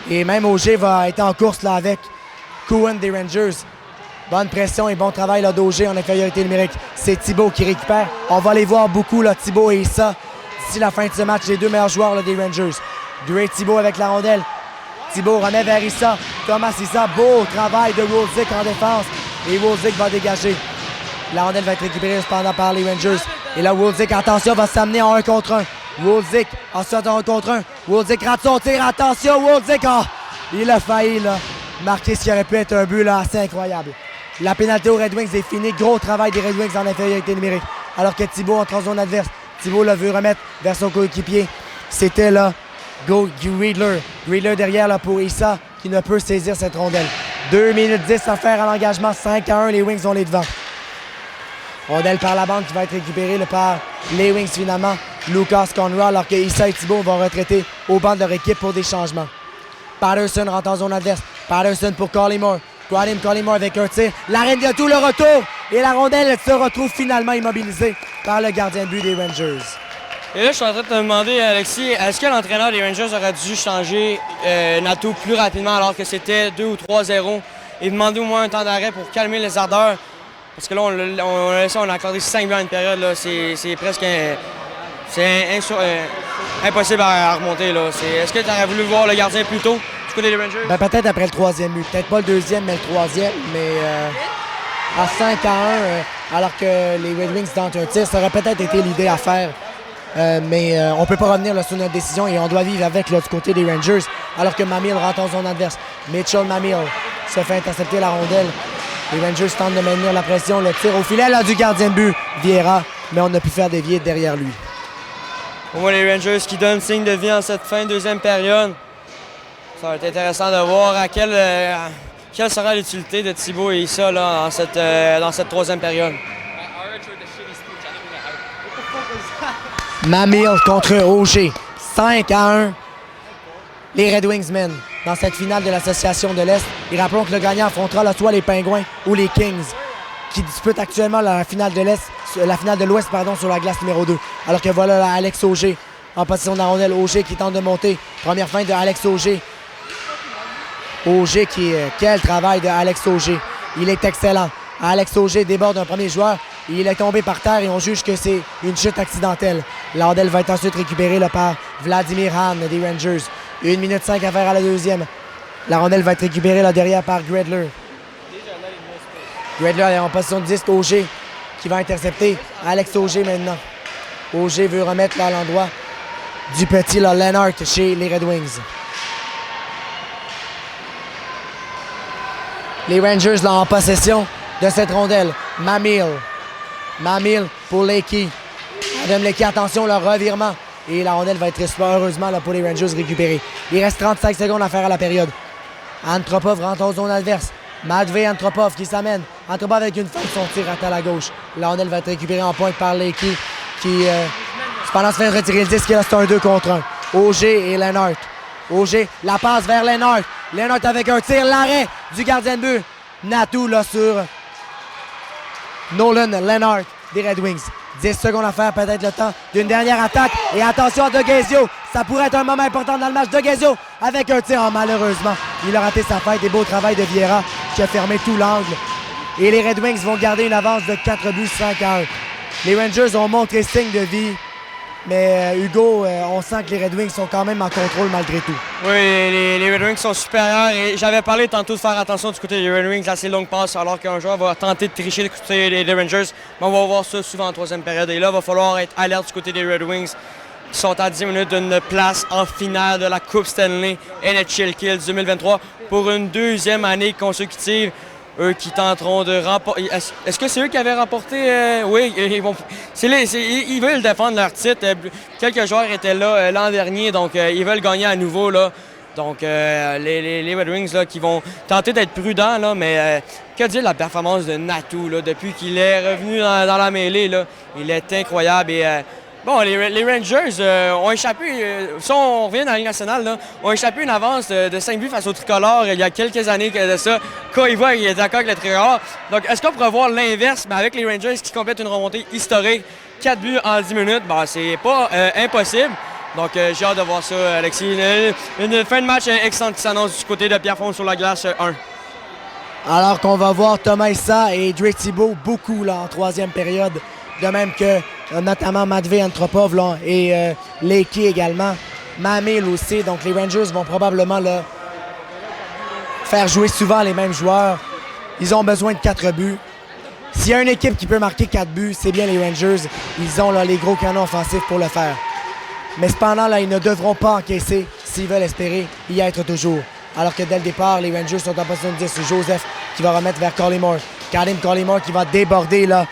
Et même Auger va être en course là, avec Cohen des Rangers. Bonne pression et bon travail là, d'Auger en infériorité numérique. C'est Thibault qui récupère. On va les voir beaucoup, là, Thibault et Issa. D'ici la fin de ce match, les 2 meilleurs joueurs là, des Rangers. Great Thibault avec la rondelle. Thibault remet vers Issa. Thomas Issa, beau travail de Wolzik en défense. Et Wolzik va dégager. La rondelle va être récupérée cependant par les Rangers. Et là, Wolzik, attention, va s'amener en 1 contre 1. Wolzik, ensuite en 1 contre 1. Wolzik rate son tir, attention, Wolzik, oh, il a failli là, marquer ce qui aurait pu être un but là, assez incroyable. La pénalité aux Red Wings est finie. Gros travail des Red Wings en infériorité numérique. Alors que Thibault entre en zone adverse. Thibault le veut remettre vers son coéquipier. C'était là, Riedler. Riedler derrière là, pour Issa qui ne peut saisir cette rondelle. 2 minutes 10 à faire à l'engagement. 5-1, les Wings ont les devants. Rondelle par la bande qui va être récupérée là, par les Wings finalement. Lucas Conroy, alors que Issa et Thibault vont retraiter au banc de leur équipe pour des changements. Patterson rentre en zone adverse. Patterson pour Collymore. Collymore avec un tir. L'arène de tout le retour. Et la rondelle se retrouve finalement immobilisée par le gardien de but des Rangers. Et là, je suis en train de te demander, Alexis, est-ce que l'entraîneur des Rangers aurait dû changer Nato plus rapidement alors que c'était 2 ou 3-0 et demander au moins un temps d'arrêt pour calmer les ardeurs? Parce que là, on a accordé 5 buts à une période. Là. C'est presque impossible à remonter. Là. Est-ce que tu aurais voulu voir le gardien plus tôt du côté des Rangers? Ben, peut-être après le 3e but. Peut-être pas le 2e, mais le 3e. Mais à 5-1, alors que les Red Wings tentent un tir, ça aurait peut-être été l'idée à faire. Mais on ne peut pas revenir là, sur notre décision et on doit vivre avec là, du côté des Rangers. Alors que Mamil rentre en zone adverse. Mitchell Mamil se fait intercepter la rondelle. Les Rangers tentent de maintenir la pression. Le tir au filet là, du gardien de but, Vieira. Mais on a pu faire dévier derrière lui. Pour moi, les Rangers qui donnent signe de vie en cette fin de 2e période. Ça va être intéressant de voir à quelle sera l'utilité de Thibault et Issa là, dans cette 3e période. Mamil contre Auger. 5-1. Les Red Wings mènent dans cette finale de l'Association de l'Est. Et rappelons que le gagnant affrontera là, soit les Pingouins ou les Kings, qui disputent actuellement la finale de l'Est, la finale de l'Ouest sur la glace numéro 2. Alors que voilà là, Alex Auger en position de la rondelle. Auger qui tente de monter. Première feinte de Alex Auger. Auger quel travail de Alex Auger. Il est excellent. Alex Auger déborde un premier joueur. Il est tombé par terre et on juge que c'est une chute accidentelle. La rondelle va être ensuite récupérée là, par Vladimir Hahn des Rangers. 1 minute 5 à faire à la 2e. La rondelle va être récupérée là, derrière par Gredler. Gredler est en position de 10. Auger qui va intercepter. Alex Auger maintenant. Auger veut remettre là, à l'endroit du petit là, Leonard chez les Red Wings. Les Rangers là, en possession de cette rondelle. Mamil pour Lakey. Adam Lakey, attention, le revirement. Et la rondelle va être heureusement là, pour les Rangers récupérée. Il reste 35 secondes à faire à la période. Antropov rentre en zone adverse. Matvey Antropov qui s'amène. Antropov avec une fin de son tir à la gauche. La rondelle va être récupérée en pointe par Lakey qui, cependant, se fait retirer le disque. C'est un 2 contre 1. Auger et Lennart. Auger, la passe vers Lennart. Lennart avec un tir, l'arrêt du gardien de but. Natou là sur Nolan Lennart des Red Wings. 10 secondes à faire, peut-être le temps d'une dernière attaque. Et attention à DeGazio. Ça pourrait être un moment important dans le match. DeGazio avec un tir. Malheureusement, il a raté sa fête. Et beau travail de Vieira qui a fermé tout l'angle. Et les Red Wings vont garder une avance de 4 buts 5-1. Les Rangers ont montré signe de vie. Mais Hugo, on sent que les Red Wings sont quand même en contrôle malgré tout. Oui, les Red Wings sont supérieurs et j'avais parlé tantôt de faire attention du côté des Red Wings, assez longue passe, alors qu'un joueur va tenter de tricher du côté des Rangers. Mais on va voir ça souvent en troisième période. Et là, il va falloir être alerte du côté des Red Wings qui sont à 10 minutes d'une place en finale de la Coupe Stanley NHL Kills 2023 pour une deuxième année consécutive. Eux qui tenteront de remporter. Est-ce que c'est eux qui avaient remporté? Oui, ils veulent défendre leur titre. Quelques joueurs étaient là l'an dernier, donc ils veulent gagner à nouveau. Là. Donc les Red Wings là, qui vont tenter d'être prudents, là, mais que dire de la performance de Natou là, depuis qu'il est revenu dans la mêlée? Là, il est incroyable. Et, bon, les Rangers ont échappé, si on revient dans la Ligue nationale, là, ont échappé une avance de 5 buts face au Tricolore il y a quelques années de ça. Koivu, il est d'accord avec le Tricolore. Donc, est-ce qu'on pourrait voir l'inverse, mais avec les Rangers qui complètent une remontée historique, 4 buts en 10 minutes, ben, c'est pas impossible. Donc, j'ai hâte de voir ça, Alexis. Une fin de match excellente qui s'annonce du côté de Pierrefonds sur la glace 1. Alors qu'on va voir Thomas Issa et Drake Thibault beaucoup là, en troisième période. De même que notamment Matvey Antropov là, et Lakey également. Mamil aussi. Donc les Rangers vont probablement là, faire jouer souvent les mêmes joueurs. Ils ont besoin de 4 buts. S'il y a une équipe qui peut marquer 4 buts, c'est bien les Rangers. Ils ont là, les gros canons offensifs pour le faire. Mais cependant, là, ils ne devront pas encaisser s'ils veulent espérer y être toujours. Alors que dès le départ, les Rangers sont en position de 10. C'est Joseph qui va remettre vers Collymore. Karim Collymore qui va déborder là.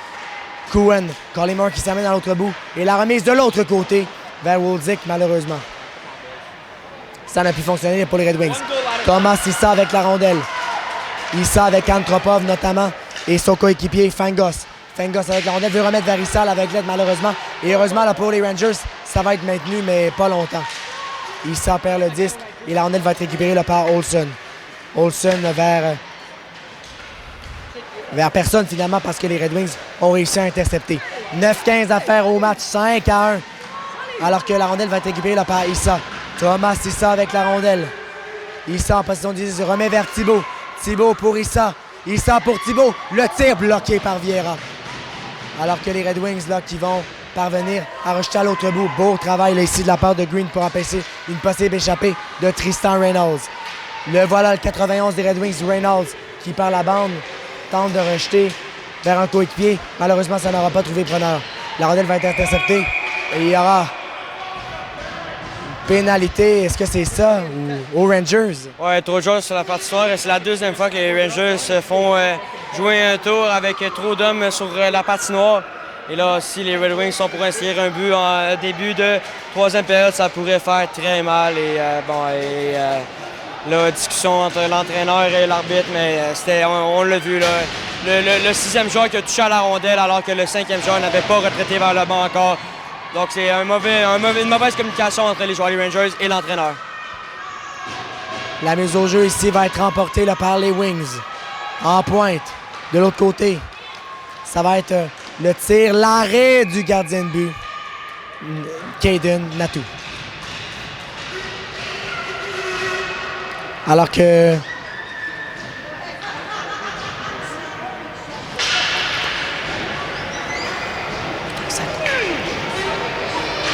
Cohen, Collymore qui s'amène à l'autre bout. Et la remise de l'autre côté vers Wolzik, malheureusement. Ça n'a pu fonctionner pour les Red Wings. Thomas Issa avec la rondelle. Issa avec Antropov notamment. Et son coéquipier Fangos. Fangos avec la rondelle veut remettre vers Issa avec l'aide malheureusement. Et heureusement là, pour les Rangers, ça va être maintenu, mais pas longtemps. Issa perd le disque et la rondelle va être récupérée là, par Olsen. Olsen vers personne finalement parce que les Red Wings ont réussi à intercepter. 9-15 à faire au match, 5-1. Alors que la rondelle va être récupérée là, par Issa. Thomas Issa avec la rondelle. Issa en position de 10, remet vers Thibault. Thibault pour Issa. Issa pour Thibault. Le tir bloqué par Vieira. Alors que les Red Wings là, qui vont parvenir à rejeter à l'autre bout. Beau travail là, ici de la part de Green pour empêcher une possible échappée de Tristan Reynolds. Le voilà, le 91 des Red Wings, Reynolds, qui par la bande tente de rejeter vers un coéquipier. Malheureusement, ça n'aura pas trouvé preneur. La rondelle va être interceptée et il y aura une pénalité. Est-ce que c'est ça ou aux Rangers? Oui, trop de joueurs sur la patinoire. C'est la deuxième fois que les Rangers se font jouer un tour avec trop d'hommes sur la patinoire. Et là, si les Red Wings sont pour inscrire un but en début de troisième période, ça pourrait faire très mal. La discussion entre l'entraîneur et l'arbitre, mais on l'a vu, là, le sixième joueur qui a touché à la rondelle alors que le cinquième joueur n'avait pas retraité vers le banc encore. Donc c'est une mauvaise communication entre les joueurs des Rangers et l'entraîneur. La mise au jeu ici va être remportée là, par les Wings. En pointe, de l'autre côté, ça va être le tir, l'arrêt du gardien de but, Caden Natou. Alors que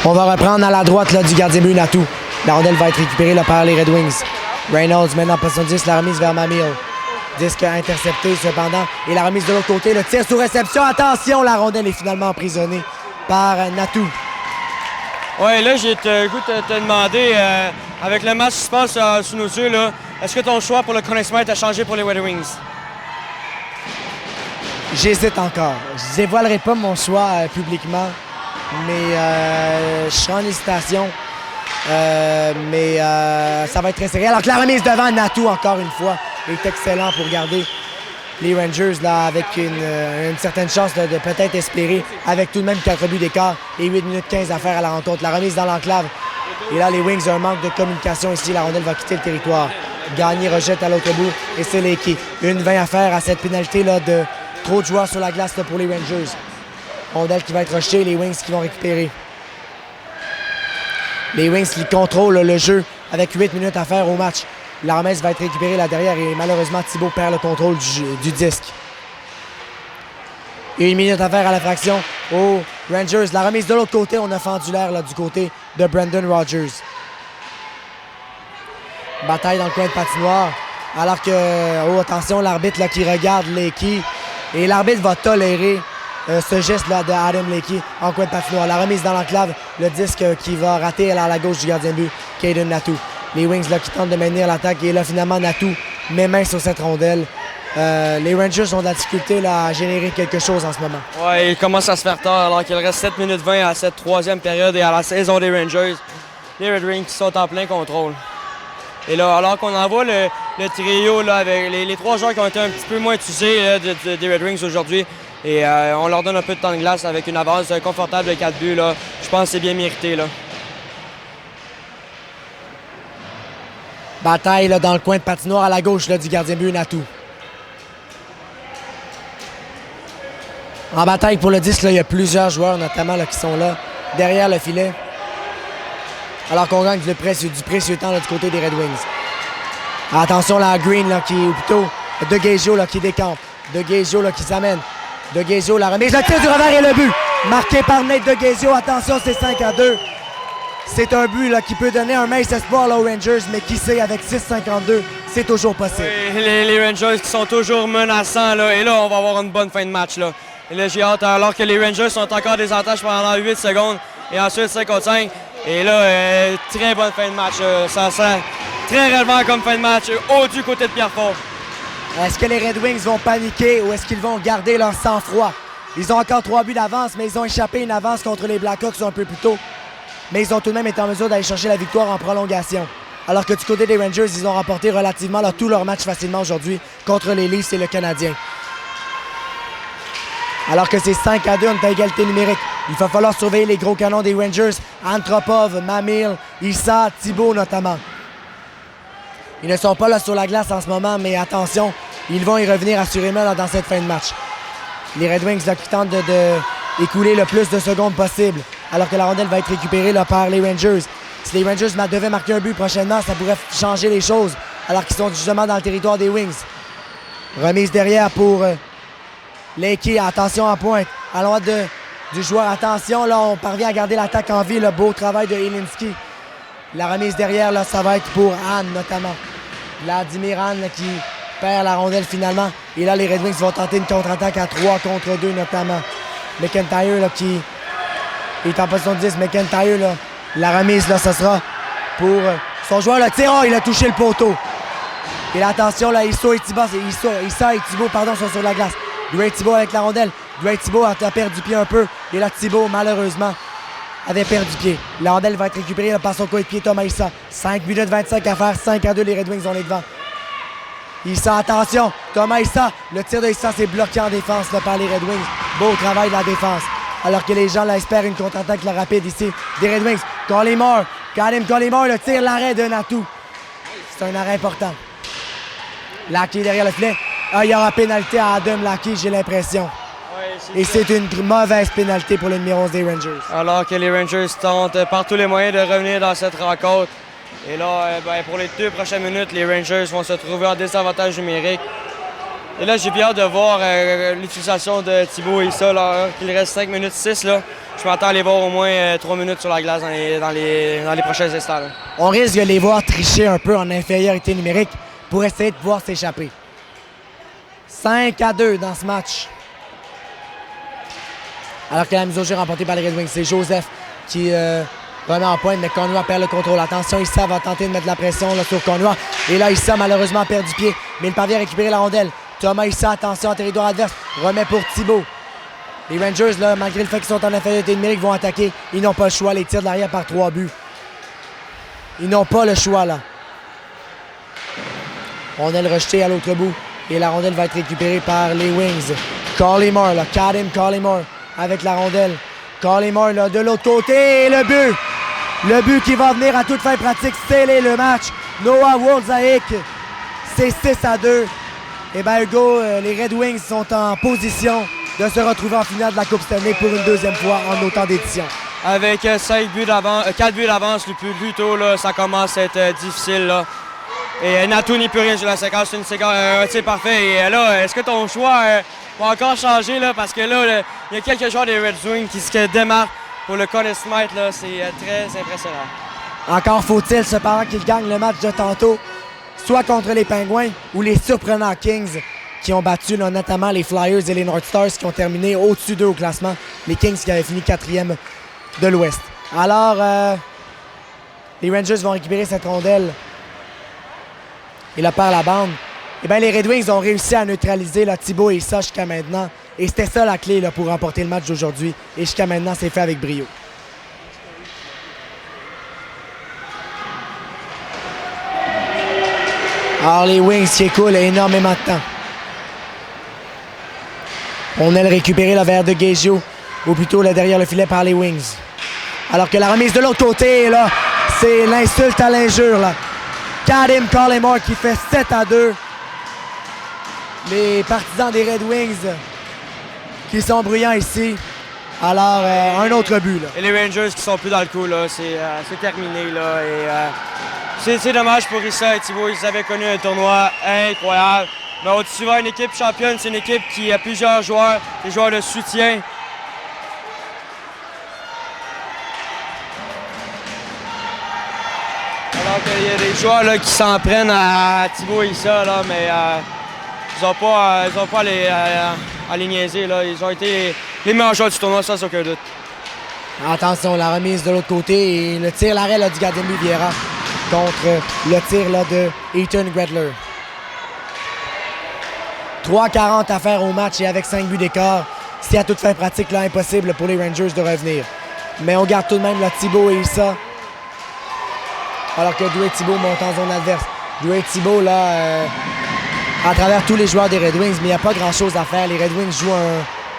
on va reprendre à la droite là, du gardien de but Natou. La rondelle va être récupérée là, par les Red Wings. Reynolds maintenant en position 10, la remise vers Mamil. Disque intercepté cependant. Et la remise de l'autre côté, le tir sous réception. Attention, la rondelle est finalement emprisonnée par Natou. Ouais, là, j'ai le goût de te demander, avec le match qui se passe sous nos yeux, là, est-ce que ton choix pour le Conn Smythe a changé pour les Red Wings? J'hésite encore. Je dévoilerai pas mon choix publiquement, mais je serai en hésitation. Mais ça va être très serré. Alors que la remise devant Natou, encore une fois, est excellent pour garder les Rangers là, avec une certaine chance de peut-être espérer, avec tout de même 4 buts d'écart et 8 minutes 15 à faire à la rencontre. La remise dans l'enclave. Et là, les Wings ont un manque de communication ici. La rondelle va quitter le territoire. Gagné rejette à l'autre bout et c'est Leakey. 1-20 à faire à cette pénalité là, de trop de joueurs sur la glace là, pour les Rangers. Rondelle qui va être rejetée, les Wings qui vont récupérer. Les Wings qui contrôlent le jeu avec 8 minutes à faire au match. La remise va être récupérée là derrière et malheureusement Thibault perd le contrôle du disque. 1 minute à faire à la fraction aux Rangers. La remise de l'autre côté, on a fendu l'air du côté de Brendan Rodgers. Bataille dans le coin de patinoire. Alors que, oh attention, l'arbitre qui regarde Leakey. Et l'arbitre va tolérer ce geste-là de Adam Leakey en coin de patinoire. La remise dans l'enclave, le disque qui va rater à la gauche du gardien de but, Caden Natou. Les Wings qui tentent de maintenir l'attaque et là finalement Natou met main sur cette rondelle. Les Rangers ont de la difficulté là, à générer quelque chose en ce moment. Ouais, il commence à se faire tard alors qu'il reste 7 minutes 20 à cette troisième période et à la saison des Rangers. Les Red Wings sont en plein contrôle. Et là, alors qu'on envoie le trio là, avec les 3 joueurs qui ont été un petit peu moins utilisés des Red Wings aujourd'hui, et on leur donne un peu de temps de glace avec une avance confortable de 4 buts. Là. Je pense que c'est bien mérité. Là. Bataille là, dans le coin de patinoire à la gauche là, du gardien de but Natou. En bataille pour le disque, il y a plusieurs joueurs notamment là, qui sont là derrière le filet. Alors qu'on gagne du précieux temps là, du côté des Red Wings. Attention là, à Green là, ou plutôt De Guejo qui décampe. De Guejo qui s'amène. De Guejo, la remise, le tir du revers et le but. Marqué par Nate De Guejo. Attention, c'est 5-2. C'est un but là, qui peut donner un mince espoir là, aux Rangers, mais qui sait, avec 6-52, c'est toujours possible. Oui, les Rangers qui sont toujours menaçants. Là, et là, on va avoir une bonne fin de match. Là. Et là, j'ai hâte, alors que les Rangers sont encore des avantages pendant 8 secondes et ensuite 5-5. Et là, très bonne fin de match. Ça sent très relevant comme fin de match, haut du côté de Pierrefort. Est-ce que les Red Wings vont paniquer ou est-ce qu'ils vont garder leur sang-froid? Ils ont encore 3 buts d'avance, mais ils ont échappé une avance contre les Blackhawks un peu plus tôt. Mais ils ont tout de même été en mesure d'aller chercher la victoire en prolongation. Alors que du côté des Rangers, ils ont remporté relativement tous leurs matchs facilement aujourd'hui contre les Leafs et le Canadien. Alors que c'est 5-2, on est à égalité numérique. Il va falloir surveiller les gros canons des Rangers. Antropov, Mamil, Issa, Thibault notamment. Ils ne sont pas là sur la glace en ce moment, mais attention, ils vont y revenir assurément là, dans cette fin de match. Les Red Wings là, qui tentent d'écouler le plus de secondes possible, alors que la rondelle va être récupérée là, par les Rangers. Si les Rangers devaient marquer un but prochainement, ça pourrait changer les choses, alors qu'ils sont justement dans le territoire des Wings. Remise derrière pour Leakey, attention en pointe, à l'endroit du joueur. Attention, là, on parvient à garder l'attaque en vie, le beau travail de Elinski. La remise derrière, là, ça va être pour Anne notamment. Vladimir Anne là, qui perd la rondelle finalement. Et là, les Red Wings vont tenter une contre-attaque à 3 contre 2 notamment. McIntyre là, qui est en position de 10. McIntyre, là, la remise, là, ça sera pour son joueur. Le tir, il a touché le poteau. Et là, attention, là, Issa et Thibault sont sur la glace. Great Thibault avec la rondelle. Great Thibault a perdu pied un peu. Et là, Thibault, malheureusement, avait perdu pied. La rondelle va être récupérée là, par son coéquipier Thomas Issa. 5 minutes 25 à faire. 5-2, les Red Wings ont les devants. Issa, attention. Thomas Issa. Le tir de Issa s'est bloqué en défense là, par les Red Wings. Beau travail de la défense. Alors que les gens là, espèrent une contre-attaque là, rapide ici des Red Wings. Collymore. Collymore, le tir, l'arrêt de Natou. C'est un arrêt important. Lackey derrière le filet. Il y aura pénalité à Adam Lackey, j'ai l'impression. Et c'est une mauvaise pénalité pour le numéro 11 des Rangers. Alors que les Rangers tentent par tous les moyens de revenir dans cette rencontre. Et là, pour les 2 prochaines minutes, les Rangers vont se trouver en désavantage numérique. Et là, j'ai bien hâte de voir l'utilisation de Thibault et ça. Là, qu'il reste 5 minutes 6. Là. Je m'attends à les voir au moins 3 minutes sur la glace dans les prochains instants. Là. On risque de les voir tricher un peu en infériorité numérique pour essayer de pouvoir s'échapper. 5-2 dans ce match. Alors que la mise au jeu remportée par les Red Wings, c'est Joseph qui remet en pointe, mais Conroy perd le contrôle. Attention, Issa va tenter de mettre la pression là, sur Conroy. Et là, Issa, malheureusement, perd du pied, mais il parvient à récupérer la rondelle. Thomas Issa, attention, en territoire adverse, remet pour Thibault. Les Rangers, là, malgré le fait qu'ils sont en infériorité numérique, vont attaquer. Ils n'ont pas le choix, les tirs de l'arrière par 3 buts. Ils n'ont pas le choix, là. Rondelle rejetée à l'autre bout. Et la rondelle va être récupérée par les Wings. Collymore, là, Kadim Collymore avec la rondelle. Collymore, là, de l'autre côté, et le but! Le but qui va venir à toute fin pratique, sceller le match. Noah Wolzaik, c'est 6-2. Et bien, Hugo, les Red Wings sont en position de se retrouver en finale de la Coupe Stanley pour une deuxième fois en autant d'éditions. Avec 4 buts d'avance, plus tôt, là, ça commence à être difficile. Là. Et Nato n'y peut rien sur la séquence, c'est une séquence, un tir parfait. Et là, est-ce que ton choix va encore changer? Là, parce que là, il y a quelques joueurs des Red Wings qui se démarquent pour le Conn Smythe. C'est très impressionnant. Encore faut-il cependant qu'ils gagnent le match de tantôt, soit contre les Pingouins ou les surprenants Kings qui ont battu là, notamment les Flyers et les North Stars qui ont terminé au-dessus d'eux au classement. Les Kings qui avaient fini 4e de l'Ouest. Alors, les Rangers vont récupérer cette rondelle et la perd la bande. Eh bien, les Red Wings ont réussi à neutraliser là, Thibault et Issa jusqu'à maintenant. Et c'était ça la clé là, pour remporter le match d'aujourd'hui. Et jusqu'à maintenant, c'est fait avec brio. Alors, les Wings qui écoulent énormément de temps. On a le récupéré là, vers de Guégio, ou plutôt là, derrière le filet par les Wings. Alors que la remise de l'autre côté, là, c'est l'insulte à l'injure. Là. Kadim Collymore qui fait 7-2. Les partisans des Red Wings qui sont bruyants ici. Alors, un autre but. Là. Et les Rangers qui sont plus dans le coup, là, c'est terminé. Là, et, c'est dommage pour Issa et Thibault. Ils avaient connu un tournoi incroyable. Mais au-dessus de une équipe championne, c'est une équipe qui a plusieurs joueurs, des joueurs de soutien. Alors qu'il y a des joueurs là, qui s'en prennent à Thibault et Issa, là, mais ils n'ont pas à les niaiser. Là. Ils ont été les meilleurs joueurs du tournoi, sans aucun doute. Attention, la remise de l'autre côté et le tir l'arrêt là, du gardien de Vieira contre le tir là, de Ethan Gredler. 3:40 à faire au match et avec 5 buts d'écart, c'est à toute fin pratique là, impossible pour les Rangers de revenir. Mais on garde tout de même là, Thibault et Issa. Alors que Dwayne Thibault monte en zone adverse. Dwayne Thibault, là, à travers tous les joueurs des Red Wings, mais il n'y a pas grand-chose à faire. Les Red Wings jouent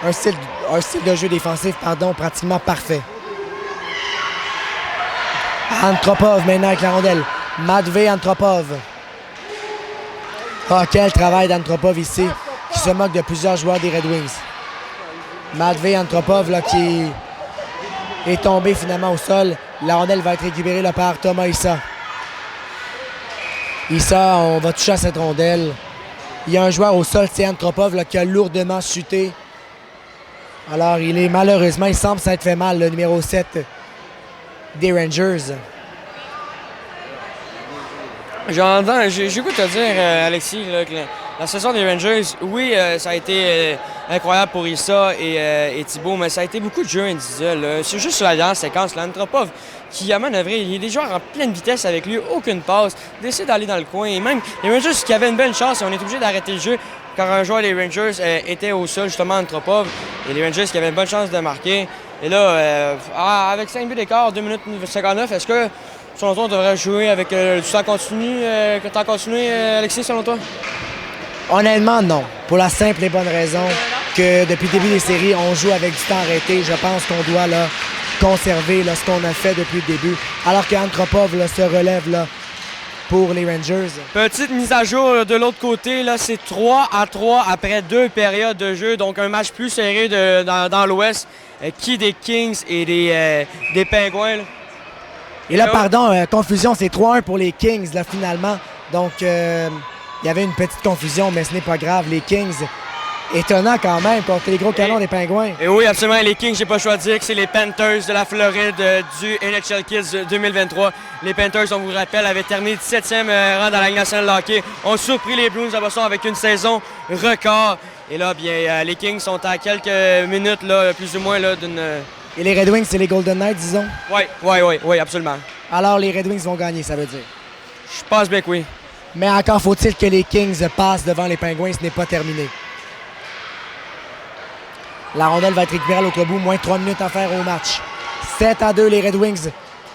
un style de jeu défensif pratiquement parfait. Antropov maintenant avec la rondelle. Matvei Antropov. Ah, quel travail d'Antropov ici, qui se moque de plusieurs joueurs des Red Wings. Matvei Antropov là, qui est tombé finalement au sol. La rondelle va être récupérée là, par Thomas Issa. Issa, on va toucher à cette rondelle. Il y a un joueur au sol, c'est Antropov, là, qui a lourdement chuté. Alors, malheureusement, il semble s'être fait mal, le numéro 7 des Rangers. J'écoute te dire, Alexis, là, que la saison des Rangers, oui, ça a été incroyable pour Issa et Thibault, mais ça a été beaucoup de jeux individuels. C'est juste sur la dernière séquence, Antropov qui a manœuvré. Il y a des joueurs en pleine vitesse avec lui, aucune passe, décide d'aller dans le coin. Et même les Rangers qui avaient une belle chance, et on est obligé d'arrêter le jeu quand un joueur des Rangers était au sol, justement Antropov, et les Rangers qui avaient une bonne chance de marquer. Et là, avec 5 buts d'écart, 2 minutes 59, est-ce que selon toi, on devrait jouer avec du temps continu, Alexis, selon toi? Honnêtement, non. Pour la simple et bonne raison que depuis le début des séries, on joue avec du temps arrêté. Je pense qu'on doit là, conserver là, ce qu'on a fait depuis le début. Alors qu'Antropov se relève là, pour les Rangers. Petite mise à jour de l'autre côté, là, c'est 3-3 après 2 périodes de jeu. Donc un match plus serré dans l'Ouest. Qui des Kings et des Pingouins. Là. Et là, pardon, confusion, c'est 3-1 pour les Kings, là, finalement. Donc, il y avait une petite confusion, mais ce n'est pas grave. Les Kings, étonnant quand même, contre les gros canons des Pingouins. Et oui, absolument, les Kings, j'ai pas le choix de dire que c'est les Panthers de la Floride du NHL Kids 2023. Les Panthers, on vous rappelle, avaient terminé 17e rang dans la Ligue nationale de hockey. Ont surpris les Blues à Boston avec une saison record. Et là, bien, les Kings sont à quelques minutes, là, plus ou moins, là, d'une Et les Red Wings, c'est les Golden Knights, disons? Oui, absolument. Alors, les Red Wings vont gagner, ça veut dire. Je pense bien que oui. Mais encore faut-il que les Kings passent devant les Penguins, ce n'est pas terminé. La rondelle va être récupérée à l'autre bout, moins de 3 minutes à faire au match. 7-2, les Red Wings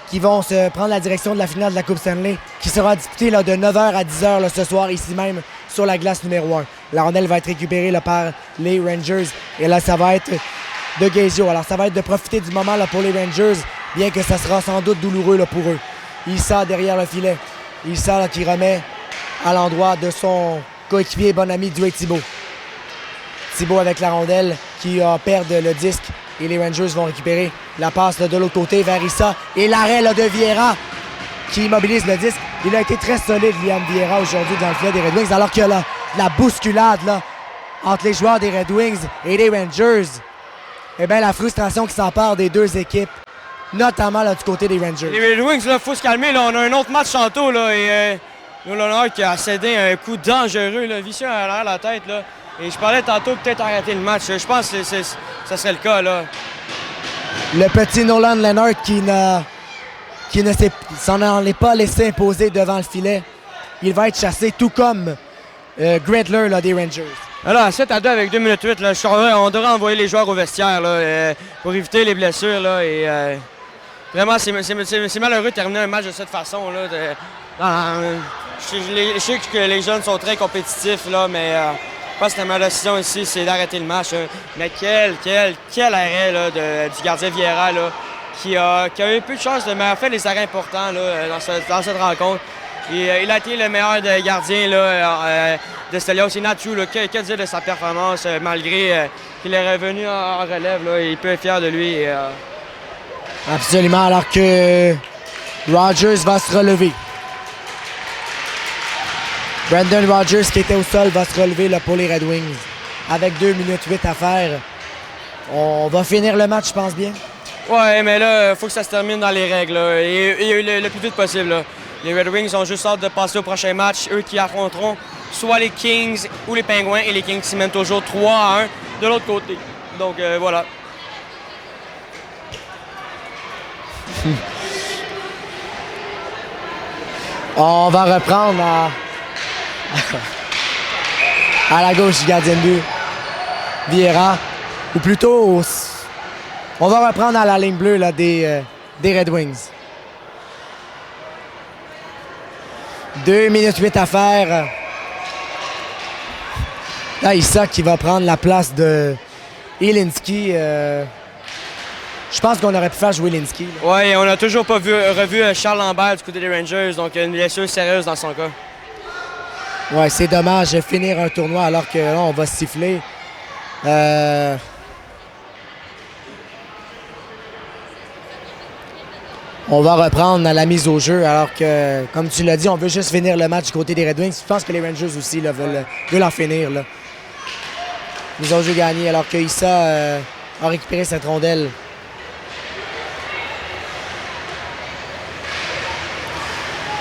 qui vont se prendre la direction de la finale de la Coupe Stanley, qui sera disputée là, de 9h à 10h là, ce soir, ici même, sur la glace numéro 1. La rondelle va être récupérée là, par les Rangers. Et là, ça va être de Gaisio. Alors, ça va être de profiter du moment là, pour les Rangers, bien que ça sera sans doute douloureux là, pour eux. Issa derrière le filet. Issa là, qui remet à l'endroit de son coéquipier et bon ami Dwayne Thibault. Thibault avec la rondelle qui perd le disque et les Rangers vont récupérer la passe là, de l'autre côté vers Issa. Et l'arrêt là, de Vieira qui immobilise le disque. Il a été très solide, Liam Vieira, aujourd'hui dans le filet des Red Wings, alors qu'il y a la bousculade là, entre les joueurs des Red Wings et les Rangers. Eh bien, la frustration qui s'empare des deux équipes, notamment là, du côté des Rangers. Les Red Wings, il faut se calmer. Là, on a un autre match tantôt. Là, et Nolan qui a cédé un coup dangereux, là, vicieux à l'arrière de la tête. Là. Et je parlais tantôt peut-être arrêter le match. Je pense que ça serait le cas. Là. Le petit Nolan Leonard qui ne s'en est pas laissé imposer devant le filet. Il va être chassé, tout comme Gredler là, des Rangers. Alors, 7-2 avec 2 minutes 8, là, on devrait envoyer les joueurs au vestiaire là, pour éviter les blessures. Là, et, vraiment, c'est malheureux de terminer un match de cette façon. Là, je sais que les jeunes sont très compétitifs, là, mais je pense que ma décision ici, c'est d'arrêter le match. Hein. Mais quel arrêt là, du gardien Vieira là, qui a eu peu de chance, mais a fait des arrêts importants là, dans cette rencontre. Et, il a été le meilleur gardien là, de Stelios. Et Natu, que dire de sa performance, malgré qu'il est revenu en relève. Là, il peut être fier de lui. Absolument, alors que Rogers va se relever. Brendan Rogers, qui était au sol, va se relever là, pour les Red Wings. Avec 2 minutes 8 à faire. On va finir le match, je pense bien. Ouais, mais là, il faut que ça se termine dans les règles. Là, et le plus vite possible. Là. Les Red Wings ont juste hâte de passer au prochain match. Eux qui affronteront soit les Kings ou les Penguins. Et les Kings qui mènent toujours 3-1 de l'autre côté. Donc voilà. On va reprendre à la gauche du gardien de but, Vieira. Ou plutôt, on va reprendre à la ligne bleue là, des Red Wings. 2 minutes 8 à faire. Là, Issa qui va prendre la place de Ilinski. Je pense qu'on aurait pu faire jouer Ilinski. Oui, on n'a toujours pas revu Charles Lambert du côté des Rangers, donc une blessure sérieuse dans son cas. Ouais, c'est dommage de finir un tournoi alors que là, on va siffler. On va reprendre à la mise au jeu alors que, comme tu l'as dit, on veut juste finir le match du côté des Red Wings. Je pense que les Rangers aussi là, veulent en finir. Là. Ils ont juste gagné alors que Issa a récupéré cette rondelle.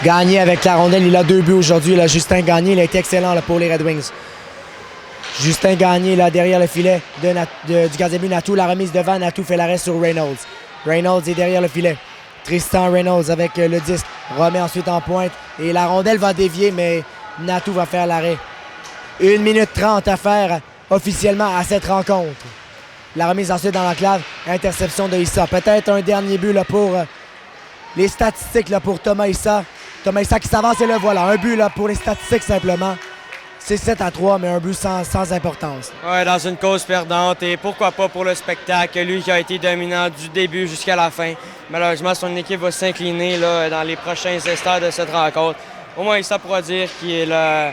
Gagné avec la rondelle, il a 2 buts aujourd'hui. Là, Justin Gagné, il a été excellent là, pour les Red Wings. Justin Gagné là, derrière le filet du gardien de but Natou. La remise devant, Natou fait l'arrêt sur Reynolds. Reynolds est derrière le filet. Tristan Reynolds avec le disque remet ensuite en pointe. Et la rondelle va dévier, mais Natou va faire l'arrêt. 1 minute 30 à faire officiellement à cette rencontre. La remise ensuite dans l'enclave. Interception de Issa. Peut-être un dernier but là, pour les statistiques là, pour Thomas Issa. Thomas Issa qui s'avance et le voilà. Un but là, pour les statistiques simplement. C'est 7-3, mais un but sans importance. Oui, dans une cause perdante. Et pourquoi pas pour le spectacle. Lui qui a été dominant du début jusqu'à la fin. Malheureusement, son équipe va s'incliner là, dans les prochains instants de cette rencontre. Au moins, Issa pourra dire qu'il est là.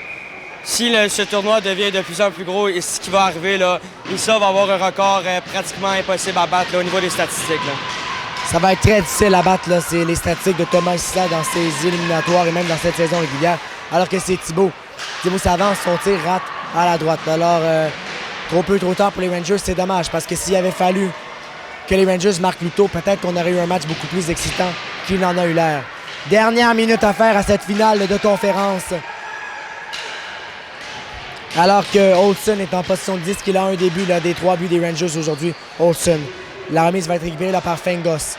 Si ce tournoi devient de plus en plus gros, et ce qui va arriver, là, Issa va avoir un record pratiquement impossible à battre là, au niveau des statistiques. Là. Ça va être très difficile à battre, là, c'est les statistiques de Thomas Issa dans ses éliminatoires et même dans cette saison régulière. Alors que c'est Thibault. Thibault s'avance, son tir rate à la droite. Alors, trop peu, trop tard pour les Rangers, c'est dommage. Parce que s'il avait fallu que les Rangers marquent plus tôt, peut-être qu'on aurait eu un match beaucoup plus excitant qu'il n'en a eu l'air. Dernière minute à faire à cette finale de conférence. Alors que Olsen est en position de 10, qu'il a un début là, des 3 buts des Rangers aujourd'hui. Olsen La remise va être récupérée là, par Fengos.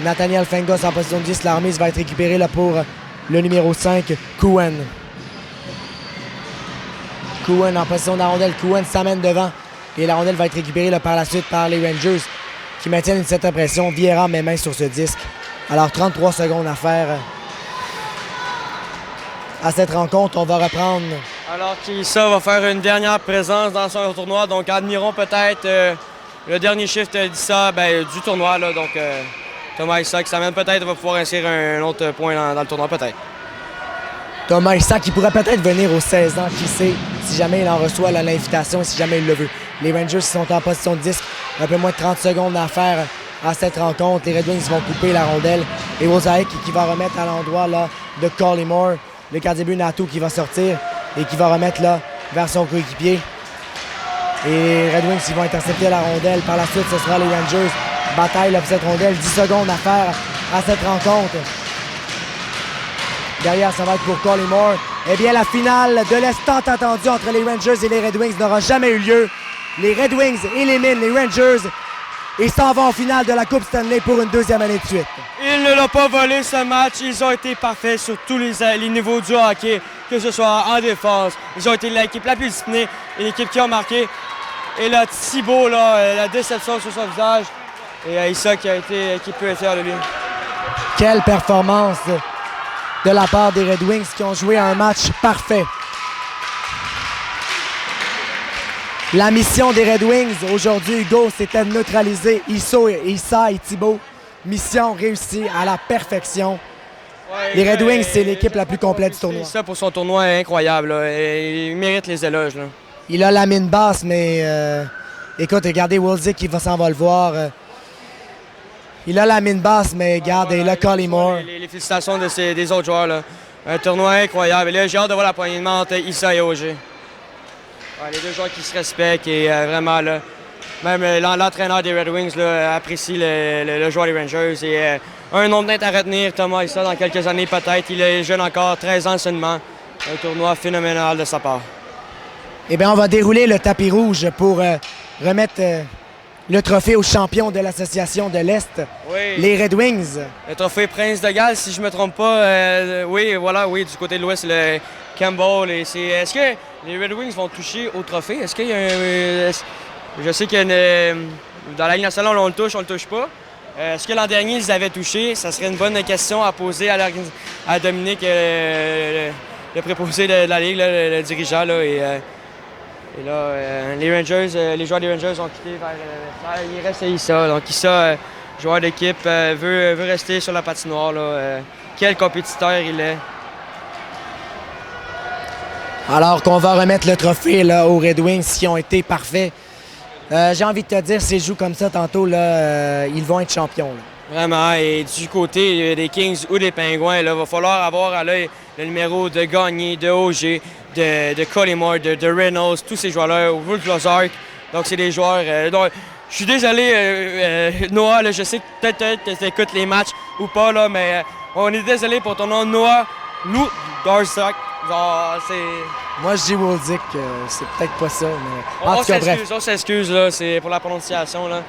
Nathaniel Fengos en position de 10. La remise va être récupérée là, pour le numéro 5, Couen. Couen en position de la rondelle. Couen s'amène devant. Et la rondelle va être récupérée là, par la suite par les Rangers qui maintiennent une certaine pression. Vieira met main sur ce disque. Alors 33 secondes à faire à cette rencontre. On va reprendre. Alors qu'Issa va faire une dernière présence dans son tournoi. Donc admirons peut-être le dernier shift d'Issa du tournoi. Là, donc Thomas Issa qui s'amène peut-être va pouvoir insérer un autre point dans le tournoi peut-être. Thomas Issa qui pourrait peut-être venir aux 16 ans, qui sait, si jamais il en reçoit l'invitation et si jamais il le veut. Les Rangers sont en position de disque, un peu moins de 30 secondes à faire à cette rencontre. Les Red Wings vont couper la rondelle et Wozaek qui va remettre à l'endroit là, de Collymore, le gardien de but Nato qui va sortir et qui va remettre là, vers son coéquipier. Et les Red Wings qui vont intercepter la rondelle. Par la suite, ce sera les Rangers. Bataille là, pour cette rondelle, 10 secondes à faire à cette rencontre. Derrière, ça va être pour Collymore. Eh bien, la finale de l'Est tant attendue entre les Rangers et les Red Wings n'aura jamais eu lieu. Les Red Wings éliminent les Rangers et s'en vont en finale de la Coupe Stanley pour une deuxième année de suite. Ils ne l'ont pas volé ce match. Ils ont été parfaits sur tous les niveaux du hockey, que ce soit en défense. Ils ont été l'équipe la plus disciplinée et l'équipe qui a marqué. Et là, Thibault, là, la déception sur son visage. Et Issa qui peut être fier de lui. Quelle performance de la part des Red Wings qui ont joué un match parfait. La mission des Red Wings aujourd'hui, Hugo, c'était de neutraliser Issa et Thibault. Mission réussie à la perfection. Ouais, les Red Wings, c'est l'équipe la plus complète du tournoi. Issa pour son tournoi est incroyable. Là, et il mérite les éloges. Là. Il a la mine basse, mais écoute, regardez Wolzik qui s'en va le voir. Il a la mine basse, mais regarde, il a Collymore. Les félicitations des autres joueurs. Là. Un tournoi incroyable. Et là, j'ai hâte de voir la poignée de main entre Issa et OG. Ouais, les deux joueurs qui se respectent et vraiment, là, même l'entraîneur des Red Wings là, apprécie le joueur des Rangers. Et un nom net à retenir, Thomas Issa, dans quelques années peut-être. Il est jeune encore, 13 ans seulement. Un tournoi phénoménal de sa part. Eh bien, on va dérouler le tapis rouge pour remettre le trophée aux champions de l'association de l'Est, oui. Les Red Wings. Le trophée Prince de Galles, si je ne me trompe pas. Oui, voilà, oui, du côté de l'Ouest, le Campbell. Est-ce que les Red Wings vont toucher au trophée? Est-ce qu'il y a je sais que dans la Ligue nationale, on le touche pas. Est-ce que l'an dernier, ils avaient touché? Ça serait une bonne question à poser à Dominique, le préposé de la Ligue, là, le dirigeant. Là, et là, les Rangers, les joueurs des Rangers ont quitté il reste Issa. Donc Issa, joueur d'équipe, veut rester sur la patinoire. Là, quel compétiteur il est. Alors qu'on va remettre le trophée là, aux Red Wings qui ont été parfaits. J'ai envie de te dire, s'ils jouent comme ça tantôt, là, ils vont être champions. Là. Vraiment, et du côté des Kings ou des Pingouins, il va falloir avoir à l'œil le numéro de Gagné, de OG, de Collymore, de Reynolds, tous ces joueurs-là, Wolf Lozark. Donc, c'est des joueurs. Donc, je suis désolé, Noah, là, je sais que peut-être que tu écoutes les matchs ou pas, là, mais on est désolé pour ton nom, Noah Lou Darsak. Moi, je dis Wolzik, c'est peut-être pas ça, mais on s'excuse, là, c'est pour la prononciation, là.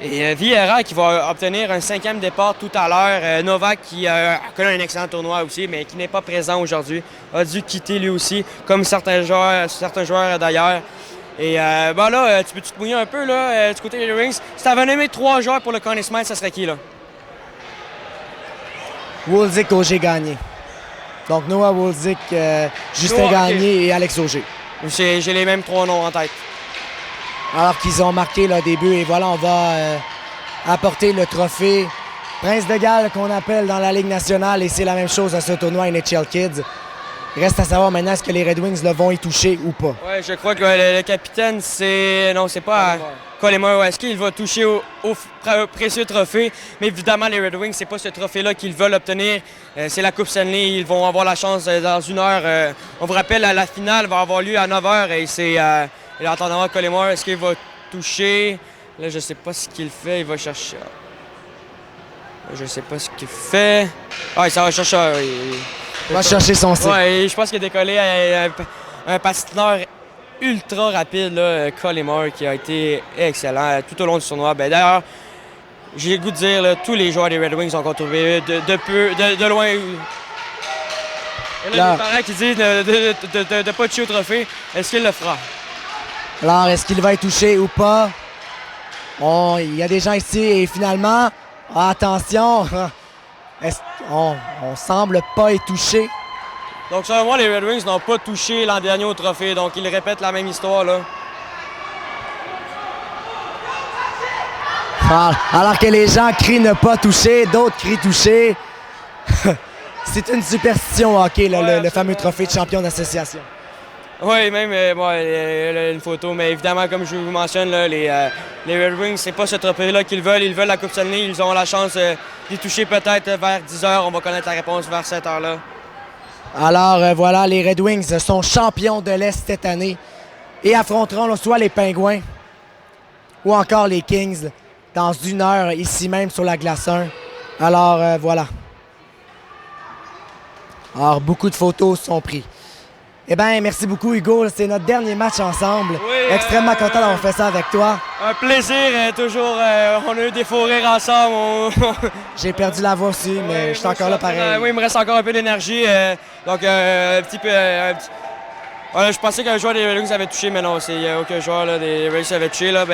Et Vieira qui va obtenir un 5e départ tout à l'heure. Novak qui a connu un excellent tournoi aussi, mais qui n'est pas présent aujourd'hui, a dû quitter lui aussi, comme certains joueurs d'ailleurs. Et là, tu peux te mouiller un peu là, du côté des Rings. Si tu avais nommé 3 joueurs pour le Conn Smythe, ça serait qui là? Wolzik, OG, Gagné. Donc Noah Wolzik, Justin Gagné et Alex Auger. J'ai les mêmes 3 noms en tête. Alors qu'ils ont marqué le début et voilà, on va apporter le trophée Prince de Galles qu'on appelle dans la Ligue nationale et c'est la même chose à ce tournoi NHL Kids. Il reste à savoir maintenant est-ce que les Red Wings le vont y toucher ou pas. Oui, je crois que le capitaine, c'est pas Collymore. Est-ce qu'il va toucher au précieux trophée? Mais évidemment, les Red Wings, c'est pas ce trophée-là qu'ils veulent obtenir. C'est la Coupe Stanley. Ils vont avoir la chance dans 1 heure. On vous rappelle, la finale va avoir lieu à 9 h et c'est... Et là, attendant Collymore, est-ce qu'il va toucher? Là, je sais pas ce qu'il fait. Il va chercher. Je sais pas ce qu'il fait. Ah, ça va chercher. Il va chercher son cycle. Ouais, je pense qu'il a décollé un patineur ultra rapide, là, Collymore, qui a été excellent tout au long du tournoi. Ben, d'ailleurs, j'ai le goût de dire, là, tous les joueurs des Red Wings ont contribué de loin. Et là, les parents qui disent de ne pas toucher au trophée, est-ce qu'il le fera? Alors, est-ce qu'il va être touché ou pas? Il y a des gens ici et finalement, attention, on semble pas être touché. Donc, selon moi, les Red Wings n'ont pas touché l'an dernier au trophée, donc ils répètent la même histoire, là. Alors que les gens crient ne pas toucher, d'autres crient toucher. C'est une superstition au hockey, là, le fameux trophée de champion d'association. Oui, même une photo, mais évidemment, comme je vous mentionne, là, les Red Wings, c'est pas ce trophée-là qu'ils veulent. Ils veulent la Coupe Stanley. Ils ont la chance d'y toucher peut-être vers 10h. On va connaître la réponse vers cette heure-là. Alors voilà, les Red Wings sont champions de l'Est cette année et affronteront soit les Pingouins ou encore les Kings dans 1 heure ici même sur la glace 1. Alors voilà. Alors beaucoup de photos sont prises. Eh bien, merci beaucoup, Hugo. C'est notre dernier match ensemble. Oui, extrêmement content d'avoir fait ça avec toi. Un plaisir, toujours. On a eu des faux rires ensemble. J'ai perdu la voix aussi, mais je suis encore là pareil. Oui, il me reste encore un peu d'énergie. Donc, un petit peu. Je pensais qu'un joueur des Red Wings avait touché, mais non, il n'y a aucun joueur là, des Red Wings avait touché. Là,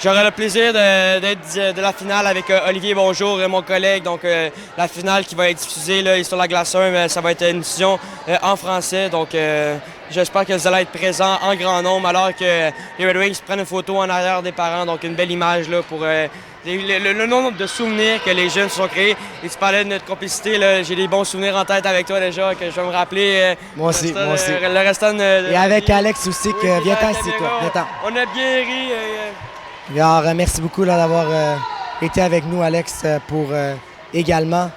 j'aurai le plaisir d'être de la finale avec Olivier Bonjour, mon collègue. Donc, la finale qui va être diffusée là, sur la glace 1, mais ça va être une diffusion en français. Donc, j'espère que vous allez être présents en grand nombre alors que les Red Wings prennent une photo en arrière des parents. Donc, une belle image là, pour le nombre de souvenirs que les jeunes se sont créés. Et tu parlais de notre complicité, là, j'ai des bons souvenirs en tête avec toi déjà, que je vais me rappeler. Moi aussi. Le restant et avec Alex aussi, viens-t'en ici, toi. Viens-t'en. On a bien ri. Alors, merci beaucoup d'avoir été avec nous, Alex, pour également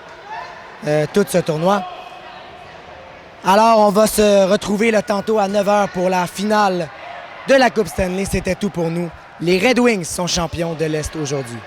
tout ce tournoi. Alors, on va se retrouver là, tantôt à 9h pour la finale de la Coupe Stanley. C'était tout pour nous. Les Red Wings sont champions de l'Est aujourd'hui.